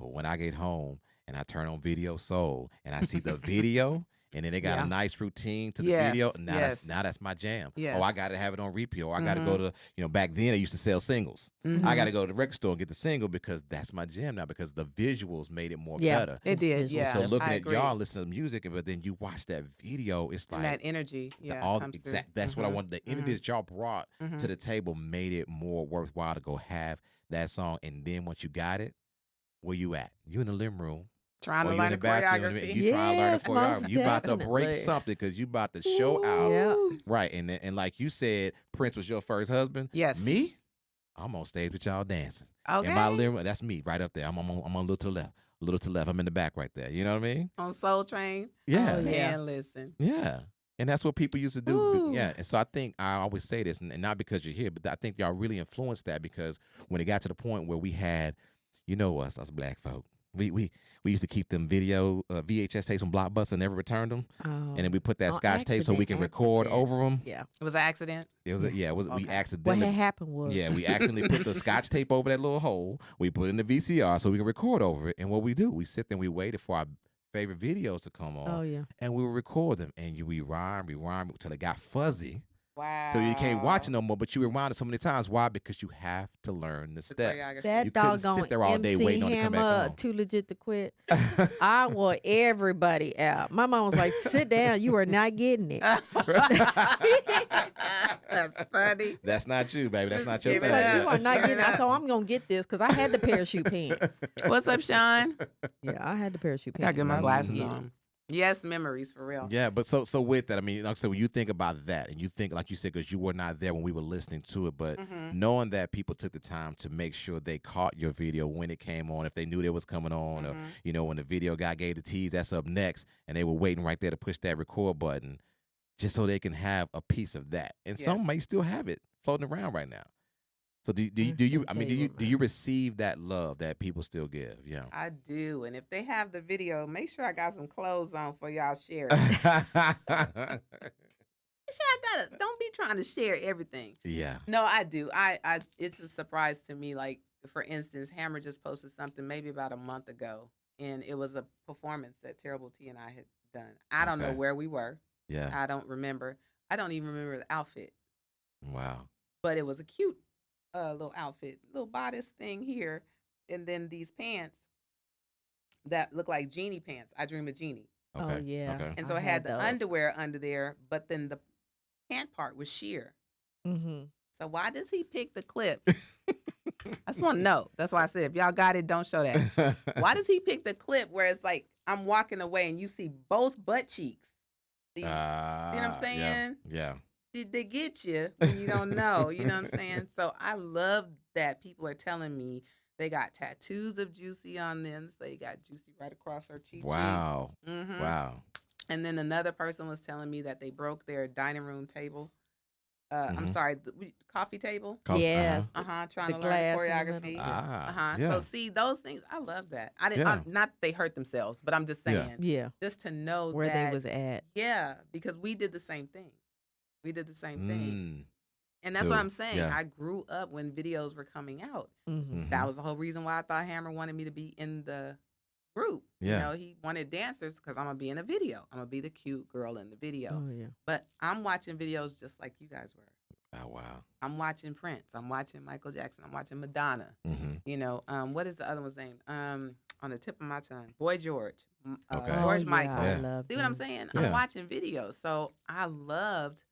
But when I get home and I turn on Video Soul and I see the video, and then they got Yeah. a nice routine to the Yes, video, now yes. that's my jam. Yes. Oh, I got to have it on repeat. Or I got to Mhm. go to, back then they used to sell singles. I Mhm. got to go to the record store and get the single because that's my jam now, because the visuals made it more Yeah. better. It did, Visual yeah. So looking I at agree. y'all listening to the music, but then you watch that video, it's And like that energy, yeah, all comes through. exact. That's what I Mhm. wanted. The energy that y'all brought to Mhm. the table made it more worthwhile to go have that song. And then once you got it, where you at? You in the living room. Trying Or to you in learn the the bathroom, choreography. and you trying to learn the Yes, most choreography. You about to break definitely. something because you about to show out. Yeah. Right. And like you said, Prince was your first husband. Yes. Me? I'm on stage with y'all dancing. Okay. In my living room, that's me right up there. I'm on a little to the left. A little to the left. I'm in the back right there. You know what I mean? On Soul Train. Yeah. Oh, yeah. Man, listen. Yeah. And that's what people used to do. Ooh. Yeah. And so I think I always say this, and not because you're here, but I think y'all really influenced that, because when it got to the point where we had, us black folk, we used to keep them video VHS tapes on Blockbuster and never returned them. Oh. And then we put that On scotch tape so we can accident, record accident. over them. Yeah. It was an accident. It was we Okay. What accidentally had happened was. yeah, we accidentally put the scotch tape over that little hole. We put it in the VCR so we can record over it. And what we do, we sit there and we waited for our favorite videos to come on. Oh yeah. And we would record them. And we rewind until it got fuzzy. Wow. So you can't watch it no more, but you rewind it so many times. Why? Because you have to learn the steps. choreography. That You couldn't doggone sit there all day MC waiting on it to come back Hammer, on. too legit to quit. I wore everybody out. My mom was like, "Sit down. You are not getting it." That's funny. That's not you, baby. That's not your Give She's it thing. like, up. "You are not Give getting it it." So I'm gonna get this because I had the parachute pants. What's up, Sean? Yeah, I had the parachute I pants. gotta get my I glasses didn't get it. on. Yes, memories for real. Yeah, but so with that, I mean, like I said, when you think about that, and you think, like you said, because you were not there when we were listening to it, but Mhm. knowing that people took the time to make sure they caught your video when it came on, if they knew it was coming on, or Mhm. when the video guy gave the tease, that's up next, and they were waiting right there to push that record button, just so they can have a piece of that, and some Yes. may still have it floating around right now. So do you Let I me mean tell you do you receive that love that people still give? Yeah. I do. And if they have the video, make sure I got some clothes on for y'all share it. Make sure I got it. Don't be trying to share everything. Yeah. No, I do. I it's a surprise to me. Like, for instance, Hammer just posted something maybe about a month ago, and it was a performance that Terrible T and I had done. I don't know Okay. where we were. Yeah. I don't remember. I don't even remember the outfit, Wow. but it was a cute little outfit, little bodice thing here, and then these pants that look like genie pants. I Dream of Genie. Oh, Okay. yeah. Okay. And so I it had had the those. underwear under there, but then the pant part was sheer. Mm-hmm. So why does he pick the clip? I just want to know. That's why I said, if y'all got it, don't show that. Why does he pick the clip where it's like I'm walking away and you see both butt cheeks? See what I'm saying? Yeah. Did they get you when you don't know? You know what I'm saying? So I love that people are telling me they got tattoos of Juicy on them. So they got Juicy right across her cheek. Wow. Mm-hmm. Wow. And then another person was telling me that they broke their dining room table. I'm Mhm. sorry, the coffee table. Yes. Trying The to learn glass in the choreography. middle. Ah. So see those things, I love that. I didn't. Yeah. Not they hurt themselves, but I'm just Yeah. saying, Yeah. just to know Where that, they was at. yeah, because we did the same thing. We did the same thing, Mm. and that's So, what I'm saying. yeah. I grew up when videos were coming out. Mm-hmm. That was the whole reason why I thought Hammer wanted me to be in the group. Yeah. You know, he wanted dancers because I'm gonna be in a video. I'm gonna be the cute girl in the video. Oh yeah. But I'm watching videos just like you guys were. Oh wow. I'm watching Prince. I'm watching Michael Jackson. I'm watching Madonna. Mm-hmm. You know, what is the other one's name? On the tip of my tongue, Boy George, Okay. George Oh, Michael. Yeah, Yeah. I love See what I'm him. saying? Yeah. I'm watching videos, so I loved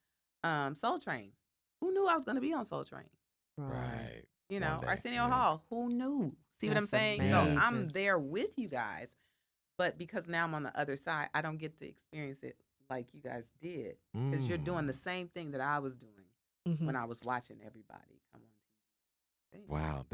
Soul Train. Who knew I was going to be on Soul Train? Right. You One know, day, Arsenio yeah. Hall. Who knew? See what I'm That's saying? amazing. So I'm there with you guys, but because now I'm on the other side, I don't get to experience it like you guys did, because you're doing the same thing that I was doing when I was watching everybody come on TV. Wow,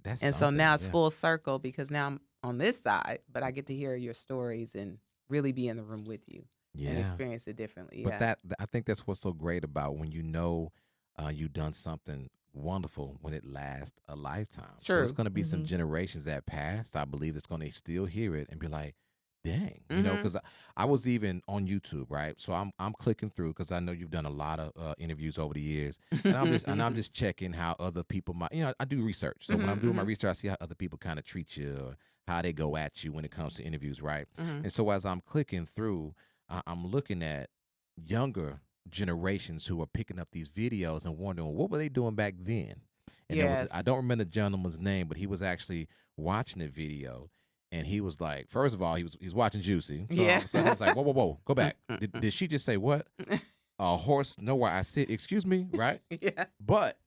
that's and so something, now it's yeah. full circle because now I'm on this side, but I get to hear your stories and really be in the room with you and experience it differently. But I think that's what's so great about when you've done something wonderful when it lasts a lifetime. So True. it's going to be some generations that pass. I believe it's going to still hear it and be like, dang, you know, because I was even on YouTube, right? So I'm clicking through because I know you've done a lot of interviews over the years, and I'm just checking how other people might, you know, I do research. So when I'm doing my research, I see how other people kind of treat you or how they go at you when it comes to interviews, right? And so as I'm clicking through, I'm looking at younger generations who are picking up these videos and wondering what were they doing back then. And I don't remember the gentleman's name, but he was actually watching the video. And he was like, first of all, he's watching Juicy. So, so I was like, whoa, go back. Did she just say what? A horse know where I sit? Excuse me, right? Yeah. But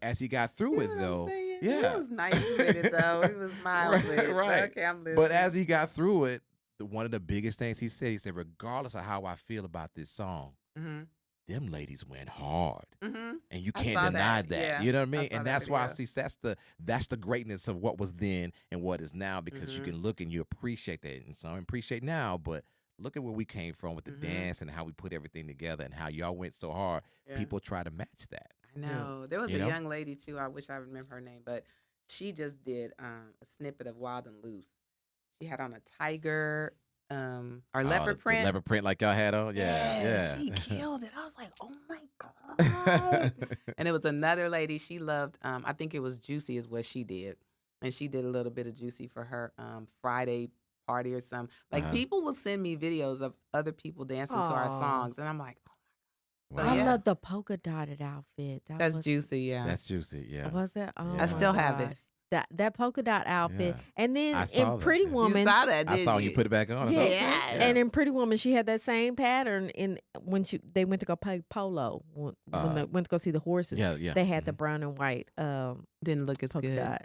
as he got through it, though, He was nice with it, though. He was mild with it. Right. Okay, I'm listening. But as he got through it, one of the biggest things he said, regardless of how I feel about this song, them ladies went hard, and you can't deny that. Yeah. You know what I mean? I saw And that that's why I video. see that's the greatness of what was then and what is now, because you can look and you appreciate that, and some appreciate now. But look at where we came from with the dance and how we put everything together and how y'all went so hard. Yeah. People try to match that. I know. There was You a know? young lady, too. I wish I remember her name, but she just did a snippet of Wild and Loose. She had on a tiger or leopard print. Leopard print like y'all had on? Yeah. She killed it. I was like, oh, my God. And it was another lady. She loved, I think it was Juicy is what she did. And she did a little bit of Juicy for her Friday party or something. Like, people will send me videos of other people dancing to our songs. And I'm like, Wow. I love the polka dotted outfit. that's Juicy, yeah. That's Juicy, yeah. Was it? Oh, I my still have it. gosh. That polka dot outfit. Yeah. And then I saw in that, Pretty yeah. Woman. You saw that, I didn't saw you? you put it back on. I Yeah. saw it. And in Pretty Woman, she had that same pattern when they went to go play polo when they went to go see the horses. Yeah. They had the brown and white Didn't look as polka good. dot.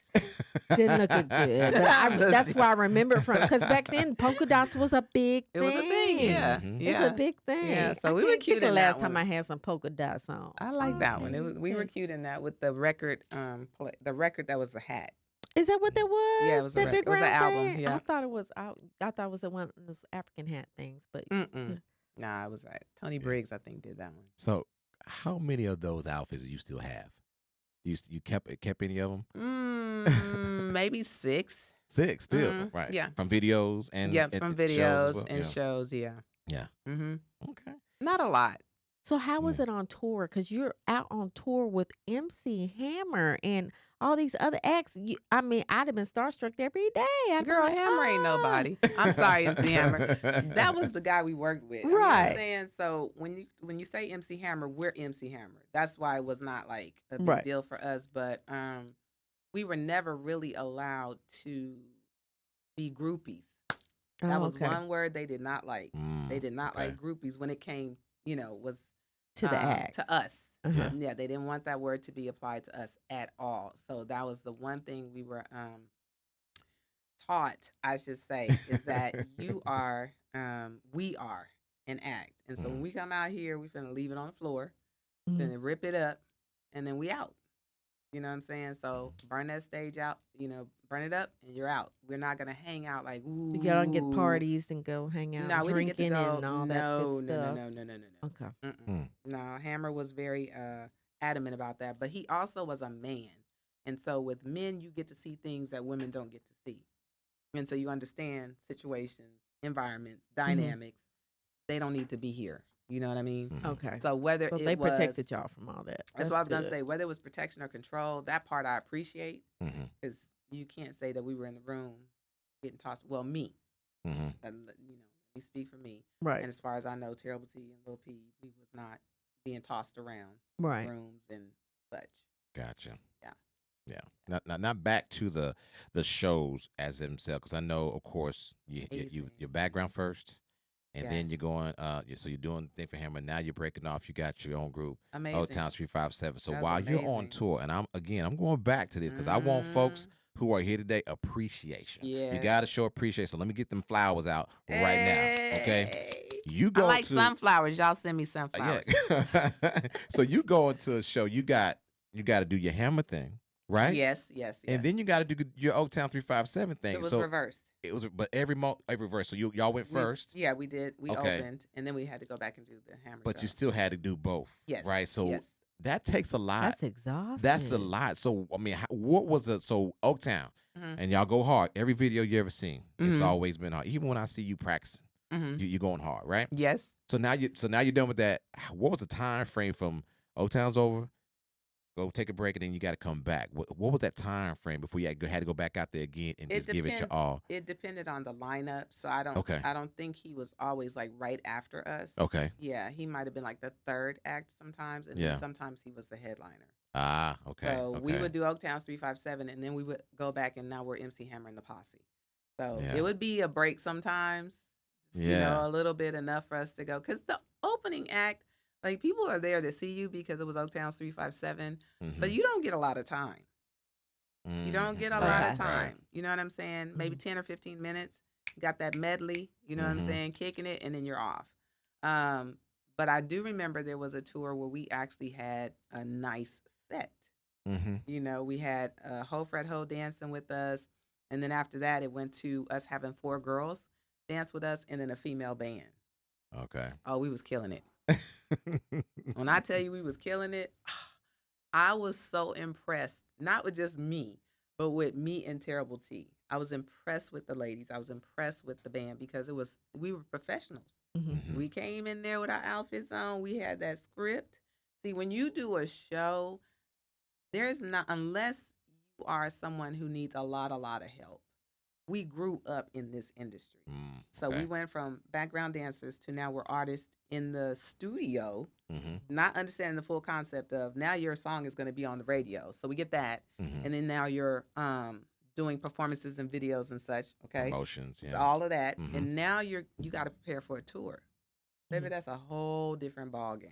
Didn't look as good. But that's why I remember it from, because back then polka dots was a big thing. It was a thing, yeah. It's a big thing. Yeah, so I we were can't cute think of in the that last time one. I had some polka dots on. I like that one. We were cute in that with the record, the record that was the hat. Is that what that was? Yeah, it was a that record. big It was an round album, thing? yeah. I thought it was one of those African hat things, but Nah, it was right. Tony Briggs, I think, did that one. So how many of those outfits do you still have? You kept any of them? Maybe 6. 6 still, right? Yeah. From videos and From shows as videos well? and shows, yeah. Yeah. Okay. Not a lot. So how was it on tour? Because you're out on tour with MC Hammer and all these other acts. I'd have been starstruck every day. I'd be Girl, like, Hammer ain't nobody. I'm sorry, MC Hammer. That was the guy we worked with. You know what I'm Right. saying? So when you say MC Hammer, we're MC Hammer. That's why it was not like a big Right. deal for us. But we were never really allowed to be groupies. That was okay. one word they did not like. They did not okay. like groupies when it came, was To the act. to us. Uh-huh. Yeah, they didn't want that word to be applied to us at all. So that was the one thing we were taught, I should say, is that we are an act. And so when we come out here, we finna leave it on the floor, then rip it up, and then we out. You know what I'm saying? So burn that stage out, burn it up, and you're out. We're not gonna hang out like, ooh. So y'all don't get parties and go hang out, No, we didn't get drinking to go. and all that good stuff. No. Okay. No, Hammer was very adamant about that. But he also was a man. And so with men, you get to see things that women don't get to see. And so you understand situations, environments, dynamics. They don't need to be here. You know what I mean? Okay. So whether So it they was, protected y'all from all that. that's what I was going to good. say. Whether it was protection or control, that part I appreciate. Mm-hmm. Because you can't say that we were in the room getting tossed. Well, me. Mm-hmm. Let me speak for me. Right. And as far as I know, Terrible T and Lil P, we was not being tossed around Right. rooms and such. Gotcha. Yeah. Yeah. Not back to the shows as themselves, because I know, of course, Amazing. your background first, and Yeah. then you're going. So you're doing the thing for Hammer. Now you're breaking off. You got your own group, Amazing. Oaktown 357. So That's while you're on amazing. tour, and I'm going back to this because I want folks who are here today appreciation. You got to Yes. show appreciation. So let me get them flowers out right now. Okay. You go I like to sunflowers. Y'all send me sunflowers. yeah. So you go into a show. You got to do your hammer thing, right? Yes. And then you got to do your Oaktown 357 thing. It was so reversed. it was, but every verse. So y'all went first. We did. We opened, and then we had to go back and do the hammer. But you still had to do both. Yes. Right. So yes. that takes a lot. That's exhausting. That's a lot. So I mean, what was it? So Oaktown, and y'all go hard. Every video you ever seen, it's always been hard. Even when I see you practicing, you going hard, right? Yes. So now you're done with that. What was the time frame from Oaktown's over? Go take a break, and then you got to come back. What was that time frame before you had to go back out there again and just give it your all? It depended on the lineup, so I don't think he was always like right after us. Okay. Yeah, he might have been like the third act sometimes, and then sometimes he was the headliner. Ah, okay. So we would do Oaktown's 357, and then we would go back, and now we're MC Hammer and the Posse. So it would be a break sometimes. You know, a little bit enough for us to go, because the opening act. Like, people are there to see you because it was Oaktown's 357, but you don't get a lot of time. You don't get a lot of time. Right. You know what I'm saying? Maybe 10 or 15 minutes. You got that medley, you know what I'm saying, kicking it, and then you're off. But I do remember there was a tour where we actually had a nice set. You know, we had Ho Fred Ho dancing with us, and then after that, it went to us having 4 girls dance with us, and then a female band. Okay. Oh, we was killing it. When I tell you we was killing it, I was so impressed, not with just me, but with me and Terrible T. I was impressed with the ladies. I was impressed with the band because we were professionals. We came in there with our outfits on. We had that script. See, when you do a show, unless you are someone who needs a lot of help. We grew up in this industry. So we went from background dancers to now we're artists in the studio, not understanding the full concept of now your song is going to be on the radio. So we get that. And then now you're doing performances and videos and such, okay? Emotions, yeah. All of that. And now you got to prepare for a tour. Baby, that's a whole different ball game.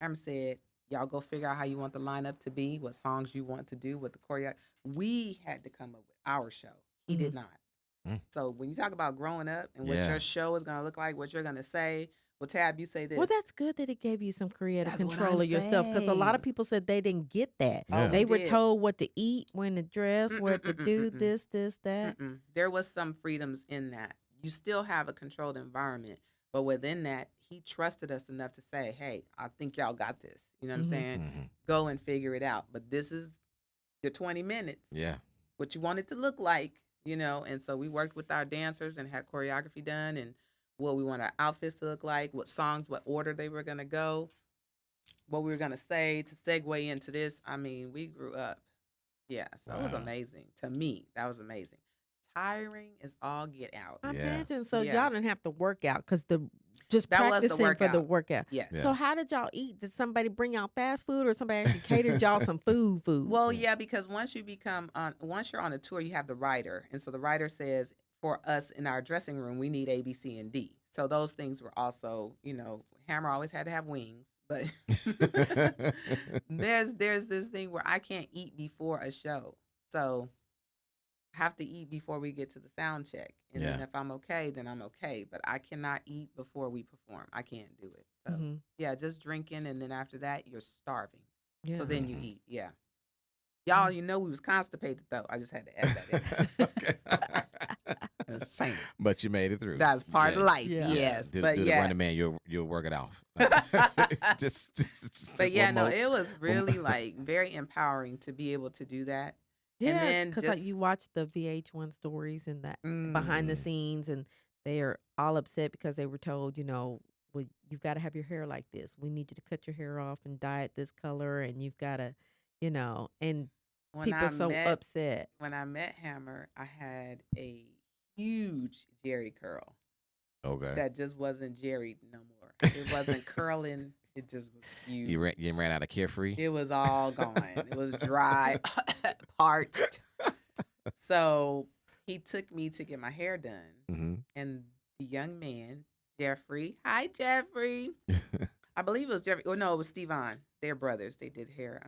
Hammer said, y'all go figure out how you want the lineup to be, what songs you want to do, what the choreography. We had to come up with our show. He did not. So when you talk about growing up and what your show is going to look like, what you're going to say, well, Tab, you say this. Well, that's good that it gave you some creative control of yourself, because a lot of people said they didn't get that. Yeah. They were told what to eat, when to dress, what to do, this, that. There was some freedoms in that. You still have a controlled environment, but within that, he trusted us enough to say, hey, I think y'all got this. You know what I'm saying? Go and figure it out. But this is your 20 minutes. Yeah. What you want it to look like. You know, and so we worked with our dancers and had choreography done and what we want our outfits to look like, what songs, what order they were going to go, what we were going to say to segue into this. I mean, we grew up. Yeah, so it was amazing. To me, that was amazing. Tiring is all get out. I imagine. So y'all didn't have to work out because just that practicing was the workout. for the workout. Yes. So how did y'all eat? Did somebody bring y'all fast food, or somebody actually catered y'all some food? Well, yeah, because once you're on a tour, you have the writer. And so the writer says, for us in our dressing room, we need A, B, C, and D. So those things were also, you know, Hammer always had to have wings. But there's this thing where I can't eat before a show. So have to eat before we get to the sound check. And then if I'm okay, then I'm okay. But I cannot eat before we perform. I can't do it. So, just drinking. And then after that, you're starving. Yeah. So then you eat. Yeah. Y'all, you know we was constipated, though. I just had to add that in. Okay. Same. But you made it through. That's part of life. Yeah. Yes. Do but the Running Man, you'll work it off. But yeah, no, it was really like very empowering to be able to do that. Yeah, because like you watch the VH1 stories and that behind the scenes, and they are all upset because they were told, you know, well, you've got to have your hair like this. We need you to cut your hair off and dye it this color, and you've got to, you know, and people are so upset. When I met Hammer, I had a huge Jerry curl. Okay. That just wasn't Jerry no more. It wasn't curling. It just was huge. You ran out of Carefree? It was all gone. It was dry, parched. So he took me to get my hair done. And the young man, Jeffrey. Hi, Jeffrey. I believe it was Jeffrey. Oh, no, it was Stevan. They're brothers. They did hair.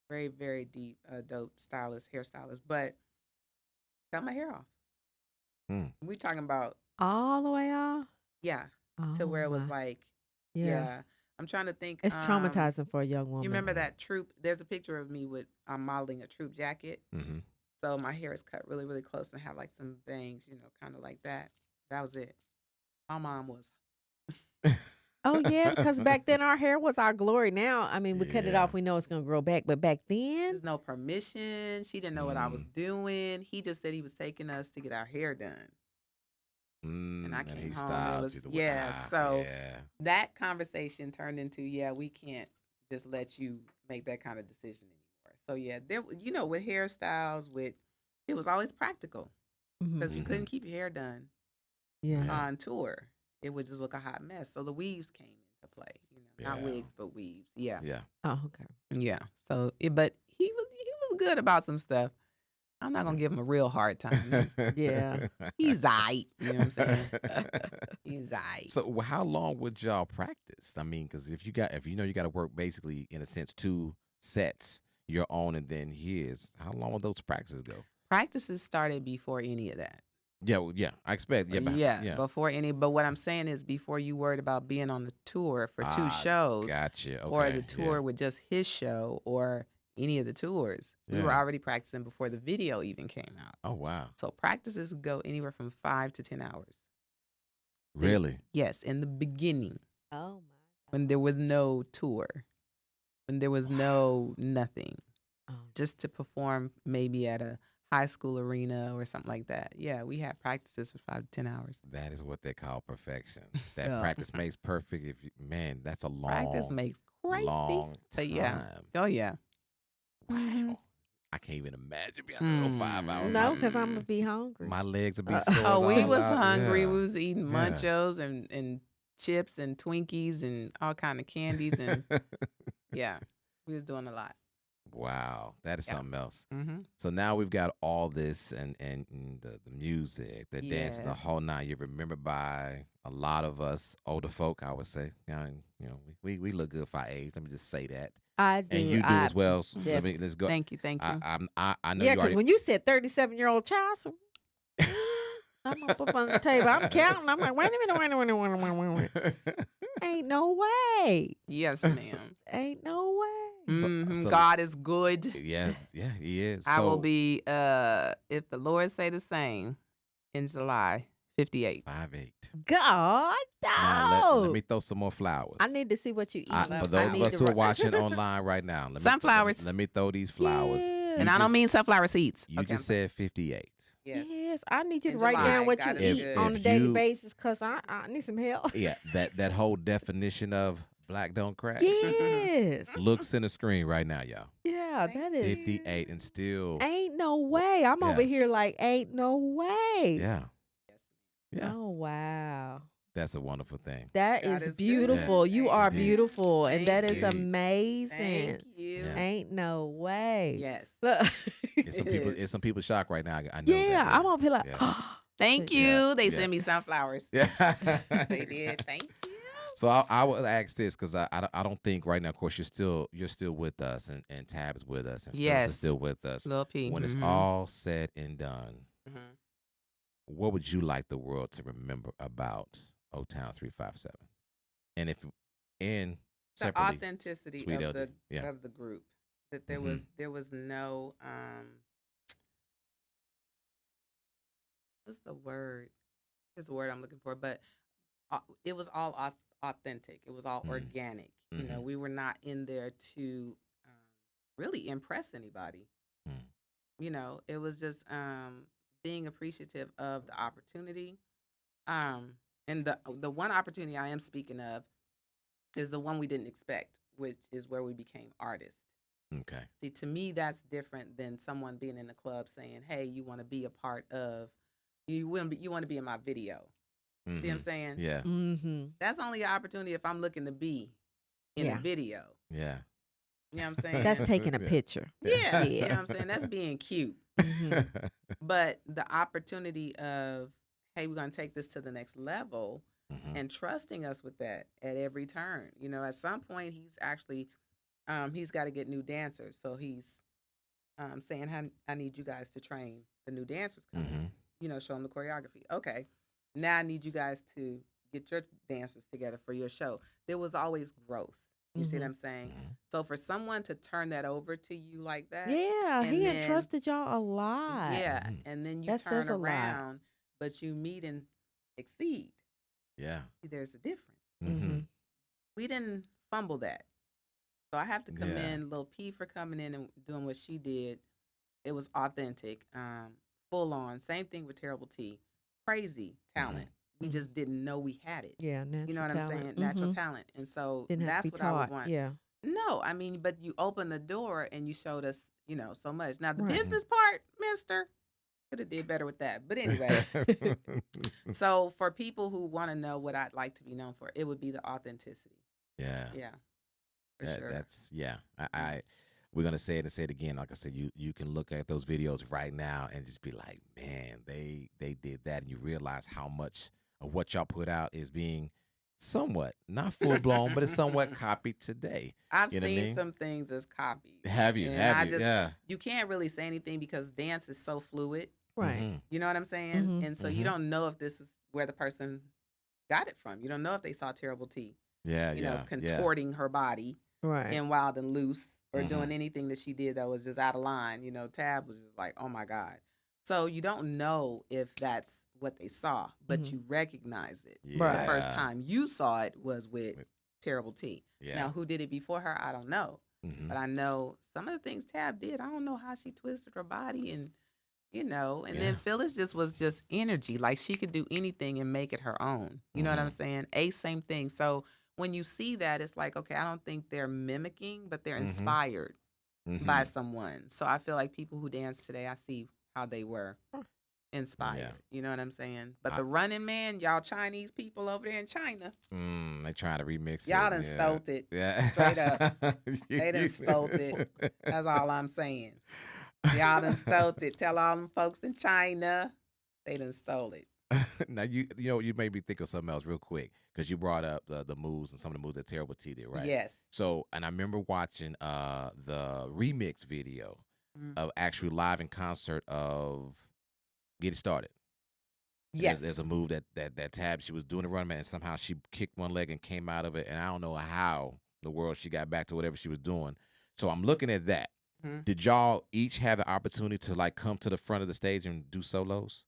Very, very deep, dope hairstylist. But got my hair off. We talking about all the way off? Yeah. to where it was my. like, Yeah. yeah. I'm trying to think. It's traumatizing for a young woman. You remember that troop? There's a picture of me with, I'm modeling a troop jacket. Mm-hmm. So my hair is cut really, really close and have like some bangs, kind of like that. That was it. My mom was. Oh, yeah, because back then our hair was our glory. Now, I mean, we cut it Yeah. off. We know it's going to grow back. But back then, There's no permission. She didn't know what I was doing. He just said he was taking us to get our hair done. And I came he home. stopped It was, you the yeah. So yeah. that conversation turned into, we can't just let you make that kind of decision anymore. So yeah, there, with hairstyles, it was always practical because you couldn't keep your hair done yeah. on tour. It would just look a hot mess. So the weaves came into play. Not Yeah. wigs, but weaves. Yeah. Yeah. Oh, okay. Yeah. So, but he was good about some stuff. I'm not gonna give him a real hard time. Yeah. He's aight. You know what I'm saying? He's aight. So how long would y'all practice? I mean, because if you got to work basically in a sense 2 sets, your own and then his, how long would those practices go? Practices started before any of that. Yeah, well, yeah, I expect. Yeah, Before any. But what I'm saying is, before you worried about being on the tour for 2 shows, Gotcha. Okay, or the tour with just his show, or any of the tours, we were already practicing before the video even came out. Oh wow. So practices go anywhere from 5 to 10 hours. Really? Yes, in the beginning, Oh, my. when there was no tour, when there was no nothing, Oh. just to perform maybe at a high school arena or something like that. Yeah, we had practices for 5 to 10 hours. That is what they call perfection. That Yeah. practice makes perfect. That's a long Practice makes crazy. long time. But yeah. Oh yeah. Wow. Mhm. I can't even imagine being out there for 5 hours. No, because I'm going to be hungry. My legs would be sore. Oh, we all was out. hungry. Yeah. We was eating Yeah. munchos and chips and Twinkies and all kind of candies and yeah, we was doing a lot. Wow, that is Yeah. something else. Mm-hmm. So now we've got all this and the music, the dance, and the Yes. whole nine. You're remembered by a lot of us older folk, I would say. We look good for our age. Let me just say that, I do. and you do as well. So yeah. let's go. Thank you. I know Yeah, you because already. when you said 37-year-old child, so I'm up on the table. I'm counting. I'm like, wait a minute. Ain't no way. Yes, ma'am. Ain't no way. Mhm. so- God is good. yeah, he is. I will So, be, if the Lord say the same, in July, 58. 5'8". God, Now no. let me throw some more flowers. I need to see what you eat. For those of us who are watching online right now, Sunflowers. Let me throw these flowers. Yes. And I don't mean sunflower seeds. You Okay, just said 58. Yes. I need you to In write July, down what you God is eat good. on a If daily you- basis because I need some help. Yeah, that whole definition of black don't crack. Yes. Looks in the screen right now, y'all. Yeah, that is. 58 and still. Ain't no way. I'm over Yeah. here like, ain't no way. Yeah. Yeah. Oh, wow. That's a wonderful thing. That God is is good. beautiful. You are Indeed. beautiful. And that Thank is you. amazing. Thank you. Yeah. Ain't no way. Yes. Look. It's some people shocked right now. I know Yeah, that. I'm gonna be like, Yeah. Thank you. Yeah, They yeah. sent me sunflowers. Yeah. They did. Thank you. So I would ask this because I don't think right now. Of course, you're still with us and Tab is with us and Phyllis Yes. is still with us. Lil P. When it's Mhm. all said and done, Mhm. what would you like the world to remember about Oaktown 357? And The separately, authenticity Sweet of LD. Yeah. the group. That there Mhm. was no what's the word? It's the word I'm looking for, but it was all authentic. It was all Mhm. organic. You know, Mhm. we were not in there to really impress anybody. Mm. You know, it was just being appreciative of the opportunity. And the one opportunity I am speaking of is the one we didn't expect, which is where we became artists. Okay. See, to me, that's different than someone being in the club saying, "Hey, you want to be a part of, you want to be in my video." See what I'm Mhm. saying? Yeah. mm-hmm. That's only an opportunity if I'm looking to be in Yeah. a video. Yeah. You know what I'm saying? That's taking a Yeah. picture. yeah. You know Yeah. what I'm saying? That's being cute. Mhm. But the opportunity of, hey, we're going to take this to the next level, Mhm. and trusting us with that at every turn. You know, at some point, he's actually, he's got to get new dancers. So he's saying, I need you guys to train the new dancers coming. Mhm. You know, show them the choreography. Okay. Now I need you guys to get your dancers together for your show. There was always growth. You see what I'm saying? So for someone to turn that over to you like that, Yeah, and he then- entrusted y'all a lot. yeah, and then you That turn says a lot. around, but you meet and exceed. Yeah. There's a difference. Mm-hmm. We didn't fumble that. So I have to Yeah. commend Lil P for coming in and doing what she did. It was authentic, full on. Same thing with Terrible T. Crazy talent. We just didn't know we had it. Yeah, natural You know what talent. I'm saying? Natural talent. And so Didn't have that's to be what I taught. would want. Yeah. No, I mean, but you opened the door and you showed us, so much. Now the Right. business part, mister, could have did better with that. But anyway, so for people who want to know what I'd like to be known for, it would be the authenticity. Yeah. Yeah. For sure. That's we're gonna say it and say it again. Like I said, you can look at those videos right now and just be like, man, they did that, and you realize how much of what y'all put out is being somewhat not full blown, but it's somewhat copied today. I've You know what I seen mean? some things as copied. Have you? And Have you? Yeah. You can't really say anything because dance is so fluid. Right. Mhm. You know what I'm saying? Mhm. And so you don't know if this is where the person got it from. You don't know if they saw Terrible T, Yeah. contorting her body Right. in Wild and Loose or Mhm. doing anything that she did that was just out of line. Tab was just like, oh my God. So you don't know if that's what they saw, but Mhm. you recognize it. Yeah. The first time you saw it was with Terrible T. Yeah. Now, who did it before her? I don't know. Mhm. But I know some of the things Tab did. I don't know how she twisted her body and then Phyllis was just energy. Like she could do anything and make it her own. You know what I'm saying? Ace, same thing. So when you see that, it's like, okay, I don't think they're mimicking, but they're inspired by someone. So I feel like people who dance today, I see how they were inspired. Yeah. You know what I'm saying? But the Running Man, y'all Chinese people over there in China, They trying to remix y'all it. done Yeah. stole it. Yeah. Straight up. They done stole it. That's all I'm saying. Y'all done stole it. Tell all them folks in China, they done stole it. Now you made me think of something else real quick because you brought up the moves and some of the moves that Terrible T did, right? Yes. So, and I remember watching the remix video Mhm. of actually live in concert of Get It Started. And Yes. there's a move that Tab, she was doing a run man, and somehow she kicked one leg and came out of it, and I don't know how in the world she got back to whatever she was doing. So I'm looking at that. Mhm. Did y'all each have the opportunity to like come to the front of the stage and do solos?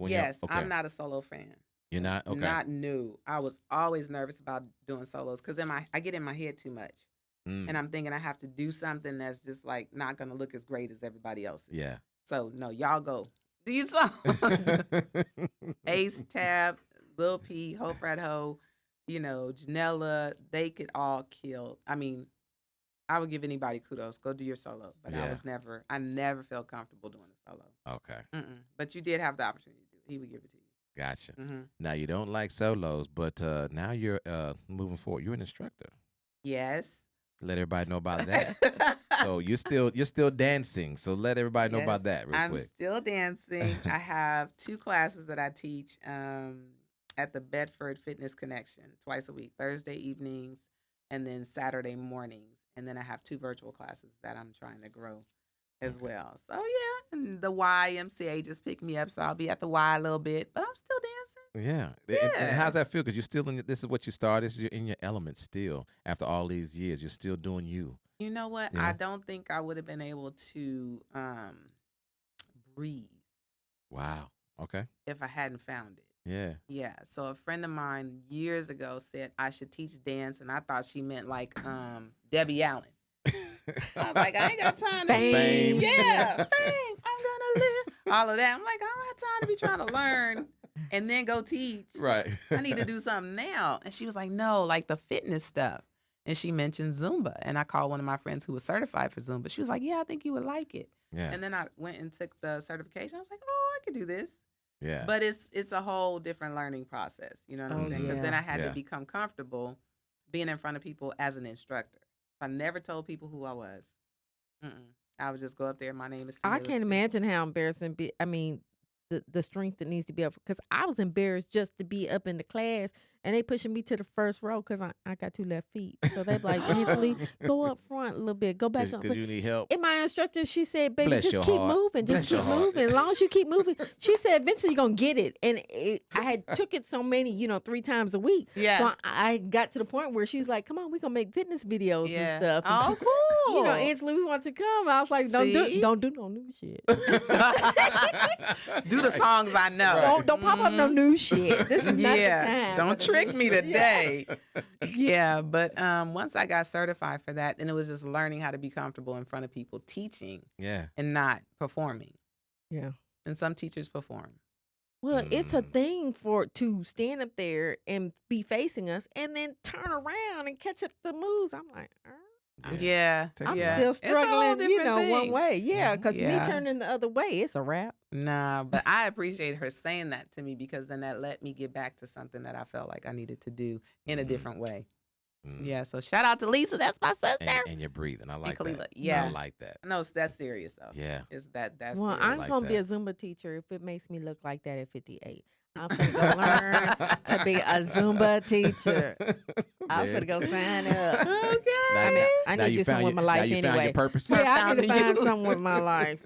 Yes, Okay. I'm not a solo fan. You're not? Okay. Not new. I was always nervous about doing solos because I get in my head too much. Mm. And I'm thinking I have to do something that's just like not going to look as great as everybody else's. Yeah. So, no, y'all go. Do your song. Ace, Tab, Lil P, Ho Frat Ho, Janella, they could all kill. I mean, I would give anybody kudos. Go do your solo. But Yeah. I never felt comfortable doing a solo. Okay. But you did have the opportunity to do it. He would give it to you. Gotcha. Mm-hmm. Now you don't like solos, but now you're moving forward. You're an instructor. Yes. Let everybody know about that. So you're still dancing. So let everybody know about that real I'm quick. still dancing. I have 2 classes that I teach at the Bedford Fitness Connection twice a week, Thursday evenings and then Saturday mornings. And then I have 2 virtual classes that I'm trying to grow as well. So yeah, and the YMCA just picked me up, so I'll be at the Y a little bit, but I'm still dancing. Yeah. And how's that feel? Because you're still this is what you started. You're in your element still. After all these years, you're still doing you. You know what? You know? I don't think I would have been able to breathe Wow. Okay. if I hadn't found it. Yeah. Yeah. So a friend of mine years ago said I should teach dance, and I thought she meant like Debbie Allen. I was like, I ain't got time to Fame. Yeah, fame. I'm gonna live. All of that. I'm like, I don't have time to be trying to learn and then go teach. Right. I need to do something now. And she was like, no, like the fitness stuff. And she mentioned Zumba. And I called one of my friends who was certified for Zumba. She was like, yeah, I think you would like it. Yeah. And then I went and took the certification. I was like, oh, I could do this. Yeah. But it's a whole different learning process. You know what I'm Oh, saying? Because yeah. then I had Yeah. to become comfortable being in front of people as an instructor. I never told people who I was. I would just go up there. My name is Tina I can't Elizabeth. imagine how embarrassing. The strength that needs to be up because I was embarrassed just to be up in the class And they pushing me to the first row because I got 2 left feet. So they be like, Anjelie, go up front a little bit. Go back up. Because you need help. And my instructor, she said, baby, Bless just your keep heart. moving. Bless Just your keep heart. moving. As long as you keep moving. She said, eventually you're going to get it. And I had took it so many, 3 times a week. Yeah. So I got to the point where she was like, come on, we're going to make fitness videos and stuff. And Oh, she- cool. Anjelie, we want to come. I was like, don't See? do no new shit. Do the songs I know. Don't pop up no new shit. This is not the Yeah, time. don't for the trick new me shit. today. Yeah, but once I got certified for that, then it was just learning how to be comfortable in front of people, teaching Yeah. and not performing. Yeah. And some teachers perform. Well, it's a thing to stand up there and be facing us and then turn around and catch up the moves. I'm like, Yeah, Takes I'm a yeah. still It's a whole struggling, different one thing. way. Yeah, because Yeah. me turning the other way, it's a wrap. Nah, but I appreciate her saying that to me because then that let me get back to something that I felt like I needed to do in a different way. Yeah, so shout out to Lisa. That's my sister. And you're breathing. I like Kalila, that. yeah. I like that. No, that's serious though. Yeah. Is that's Well, serious. I'm like going to be a that. Zumba teacher if it makes me look like that at 58. I'm going to go learn to be a Zumba teacher. I'm There. going to go sign up. Okay. I mean, I Now need to you do something found with my your- now life you anyway. found your purpose. Yeah, I need to Fountain of find youth. something with my life,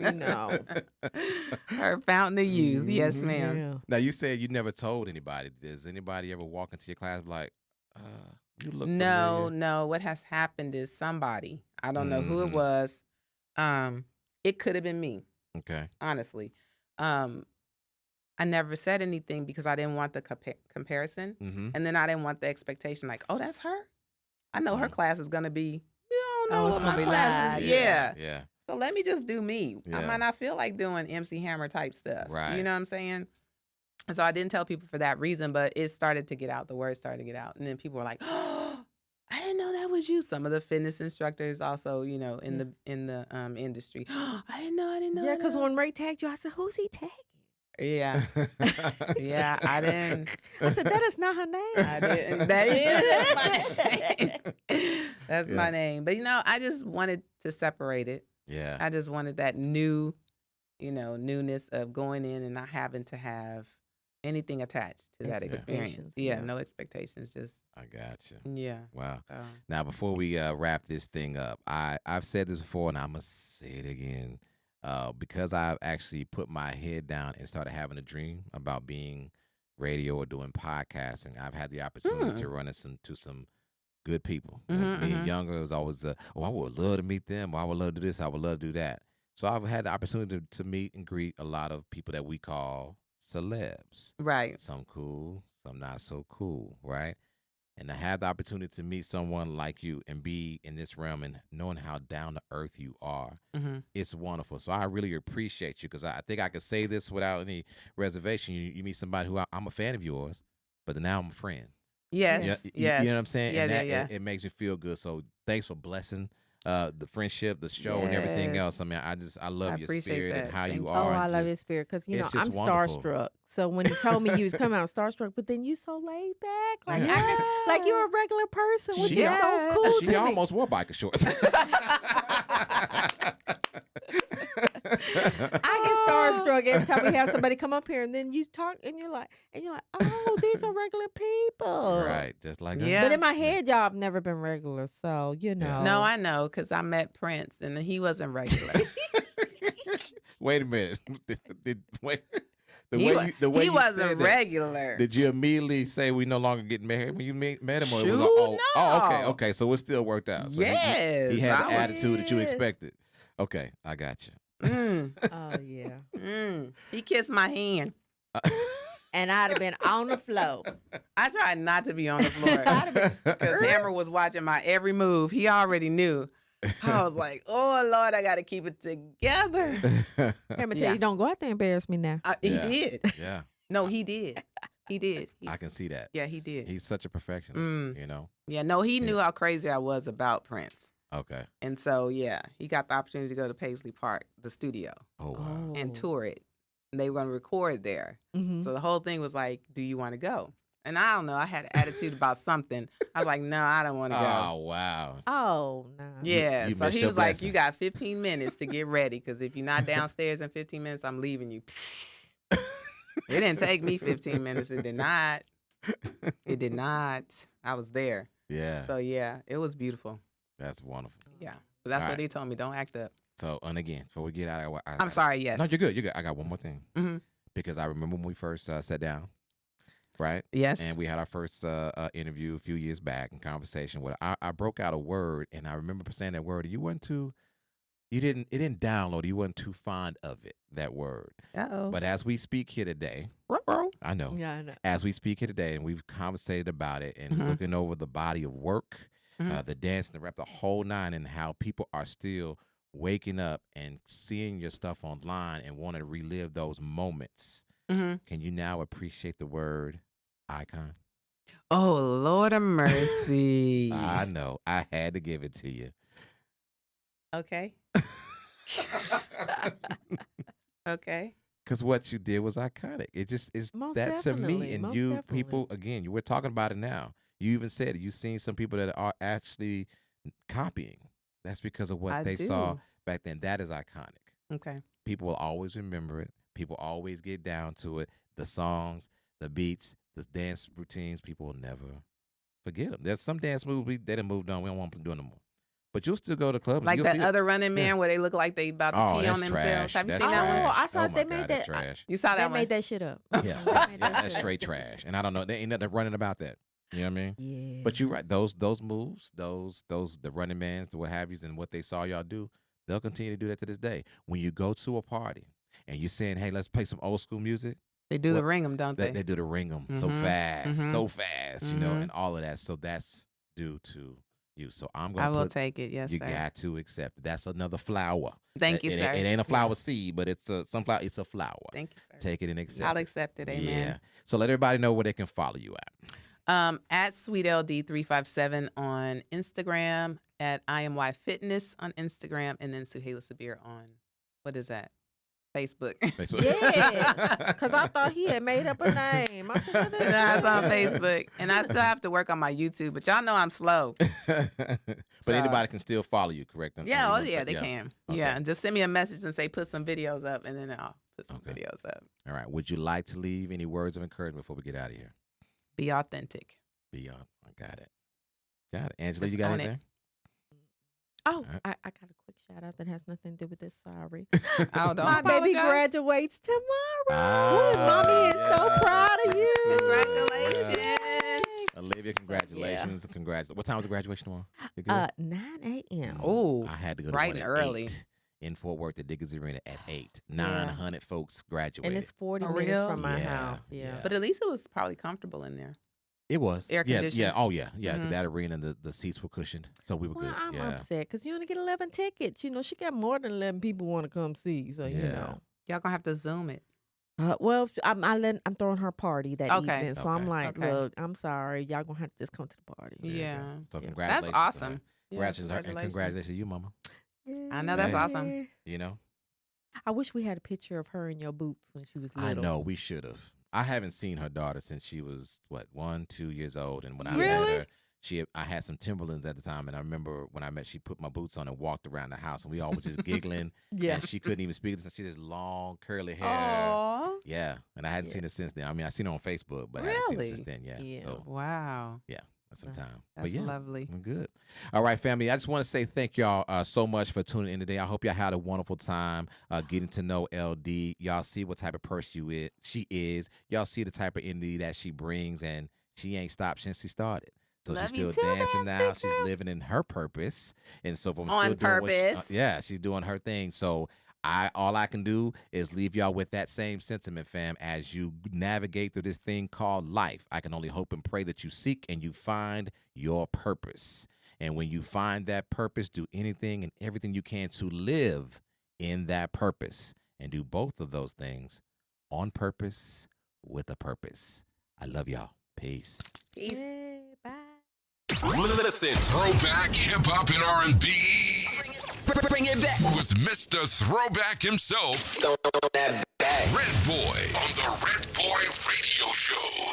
Her fountain of youth. Yes, ma'am. Yeah. Now you said you never told anybody. Does anybody ever walk into your class and be like, you look No, familiar? no. What has happened is somebody, I don't know who it Mhm. was. It could have been me, Okay. honestly. I never said anything because I didn't want the comparison. Mm-hmm. And then I didn't want the expectation like, oh, that's her? I know her class is going to be, you don't know Oh, it's what gonna my be class is. live. Yeah. Yeah. So let me just do me. I Yeah. might not feel like doing MC Hammer type stuff. Right. You know what I'm saying? So I didn't tell people for that reason, but it started to get out. The word started to get out. And then people were like, oh, I didn't know that was you. Some of the fitness instructors also, in the industry. I didn't know. Yeah, because when Ray tagged you, I said, who's he tagging? Yeah. Yeah, I didn't. I said, that is not her name. I didn't. That is my name. That's Yeah. my name. But I just wanted to separate it. Yeah. I just wanted that newness of going in and not having to have anything attached to that experience. Expectations, Yeah, yeah. no expectations. Just I got you. yeah. Wow. So, Now, before we wrap this thing up, I've said this before, and I'm gonna say it again. Because I've actually put my head down and started having a dream about being radio or doing podcasting. I've had the opportunity to run into some good people. Being younger, it was always, I would love to meet them. Or I would love to do this. I would love to do that. So I've had the opportunity to meet and greet a lot of people that we call celebs. right. Some cool, some not so cool, right? And to have the opportunity to meet someone like you and be in this realm and knowing how down to earth you are, it's wonderful. So I really appreciate you because I think I could say this without any reservation. You meet somebody who I'm a fan of yours, but now I'm a friend. Yes. You Yes. know what I'm saying? Yeah, And that, yeah. It makes me feel good. So thanks for blessing the friendship, the show, and everything Yes. else. I mean, I love I your appreciate spirit and that. how Thank you you. are. Oh, I and love just- his spirit because it's I'm just wonderful. starstruck. So when he told me you was coming, I'm starstruck. But then you so laid back, like Yeah. like you're a regular person, which She is al- so cool She to me. almost wore biker shorts. I get starstruck every time we have somebody come up here, and then you talk, and you're like, oh, these are regular people, Right, just like Yeah. her. But in my head, y'all have never been regular, so know. No, I know because I met Prince and he wasn't regular. Wait a minute. Wait. The he way he you wasn't said that, regular. did you immediately say we no longer getting married when you met him? Or it was Shoot, okay, no. okay. So it still worked out. So Yes, he had the I was- attitude that you Yes. expected. Okay, I got you. Oh yeah, He kissed my hand. and I'd have been on the floor. I tried not to be on the floor because Hammer was watching my every move. He already knew. I was like, oh, Lord, I got to keep it together. I'm gonna tell Yeah. you, don't go out there and embarrass me now. He Yeah. did. Yeah, No, he did. He did. I can see that. Yeah, he did. He's such a perfectionist. Mm. You know. Yeah, no, he knew how crazy I was about Prince. Okay. And so, yeah, he got the opportunity to go to Paisley Park, the studio, Oh wow. and tour it. And they were going to record there. Mhm. So the whole thing was like, do you want to go? And I don't know. I had an attitude about something. I was like, no, I don't want to go. Oh wow. Oh no. Yeah. you So missed he your was like, blessing. you got 15 minutes to get ready because if you're not downstairs in 15 minutes, I'm leaving you. It didn't take me 15 minutes. It did not. It did not. I was there. Yeah, So yeah, it was beautiful. that's wonderful. Yeah. But that's All what right. they told me. Don't act up. So, and again, before we get out, I'm sorry. Yes. No, you're good. You're good. I got one more thing hmm because I remember when we first sat down, right? Yes. And we had our first interview a few years back in conversation. Where I broke out a word, and I remember saying that word. It didn't download. You weren't too fond of it, that word. Uh-oh. But as we speak here today, I know. Yeah, I know. As we speak here today, and we've conversated about it and Mhm. looking over the body of work, Mhm. the dance, the rap, the whole nine, and how people are still waking up and seeing your stuff online and want to relive those moments. hmm Can you now appreciate the word icon? Oh, Lord of mercy. I know. I had to give it to you. Okay. Okay. Because what you did was iconic. It just is Most that to me. definitely, And most you definitely. people, again, you were talking about it now. You even said it. You've seen some people that are actually copying. That's because of what I they saw do. back then. That is iconic. Okay. People will always remember it. People always get down to it. The songs, the beats, the dance routines, people will never forget them. There's some dance moves they done moved on. We don't want them doing no more. But you'll still go to the club. And Like you'll that see it. other Running Man Yeah. where they look like they about to Oh, pee that's on themselves. trash. Have you That's seen that trash. one? I saw oh they my made God, that's that- trash. You saw They that one? made that shit up. Yeah, They made yeah, that that's shit up. straight trash. And I don't know. There ain't nothing running about that. You know what I mean? Yeah. But you're right. Those moves, the running mans, the what have yous, and what they saw y'all do, they'll continue to do that to this day. When you go to a party and you're saying, "Hey, let's play some old school music," They do the What- ring 'em, don't they, they? they do the ring 'em so Mhm, fast, mhm, so fast, you know, mhm. and all of that. So that's due to you. So I'm I gonna will put. take it. Yes, You sir. got to accept it. That's another flower. Thank you, it, sir. It ain't a flower seed, but it's a sunflower. It's a flower. Thank you, sir. Take it and accept I'll it. accept it. Amen. Yeah. So let everybody know where they can follow you at. At SweetLD357 on Instagram, at IMY Fitness on Instagram, and then Suhaila Sabir on, what is that? Facebook. Facebook. Yeah, because I thought he had made up a name. I said, what is Nah, it's on that? Facebook. And I still have to work on my YouTube, but y'all know I'm slow. But So- anybody can still follow you, correct? Yeah, they can. Okay. Yeah, and just send me a message and say put some videos up, and then I'll put some Okay. videos up. All right. Would you like to leave any words of encouragement before we get out of here? Be authentic. Beyond. I got it. Got it. Angela, Just you got own it. anything? Oh, Alright. I got a quick shout out that has nothing to do with this. Sorry. Oh, don't My baby apologize. graduates tomorrow. Ah, Mommy is so yeah. proud of you. Congratulations. Olivia, congratulations. Congratulations. What time is the graduation tomorrow? You good? 9 a.m. Oh, I had to go to bright one and at early. 8 in Fort Worth at Dickens Arena at 8. 900 folks graduated. And it's 40 For minutes real? from my Yeah, house. Yeah. yeah. But at least it was probably comfortable in there. It was. Air Yeah, conditioned? yeah. Oh, yeah. Yeah. Mhm. That arena, the seats were cushioned. So we were Well, good. I'm yeah. upset because you only get 11 tickets. You know, she got more than 11 people want to come see. So, you Yeah. know. Y'all gonna have to Zoom it. Well, I'm throwing her party that Okay. evening. So I'm Okay. like, Okay. look, I'm sorry. Y'all going to have to just come to the party. There you go. Yeah. So Yeah. congratulations. That's to awesome. her. Yeah, Congratulations, to her, and congratulations to you, Mama. I know that's Hey. awesome. You know? I wish we had a picture of her in your boots when she was little. I know we should have. I haven't seen her daughter since she was 1, 2 years old, and when I met Really? her, I had some Timberlands at the time, and I remember when I met, she put my boots on and walked around the house, and we all was just giggling. Yeah. And she couldn't even speak. She had this long curly hair. Aw. Yeah, and I hadn't Yeah. seen her since then. I mean, I seen her on Facebook, but I hadn't seen her since Really? then. Yeah. Yeah. So Wow. that's some time. That's but yeah, lovely. I'm good. All right, family. I just want to say thank y'all so much for tuning in today. I hope y'all had a wonderful time getting to know LD. Y'all see what type of person she is. Y'all see the type of energy that she brings, and she ain't stopped since she started. So Love she's you still too, dancing man. now. Big She's girl. living in her purpose, and so from On still doing purpose. yeah, she's doing her thing. So all I can do is leave y'all with that same sentiment, fam. As you navigate through this thing called life, I can only hope and pray that you seek and you find your purpose. And when you find that purpose, do anything and everything you can to live in that purpose, and do both of those things on purpose with a purpose. I love y'all. Peace. Peace. Hey, bye. Listen, throwback hip hop and R&B Bring it back. with Mr. Throwback himself, Throw that back. Red Boy on the Red Boy Radio Show.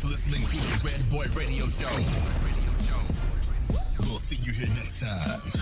listening to the Red Boy Radio Show. We'll see you here next time.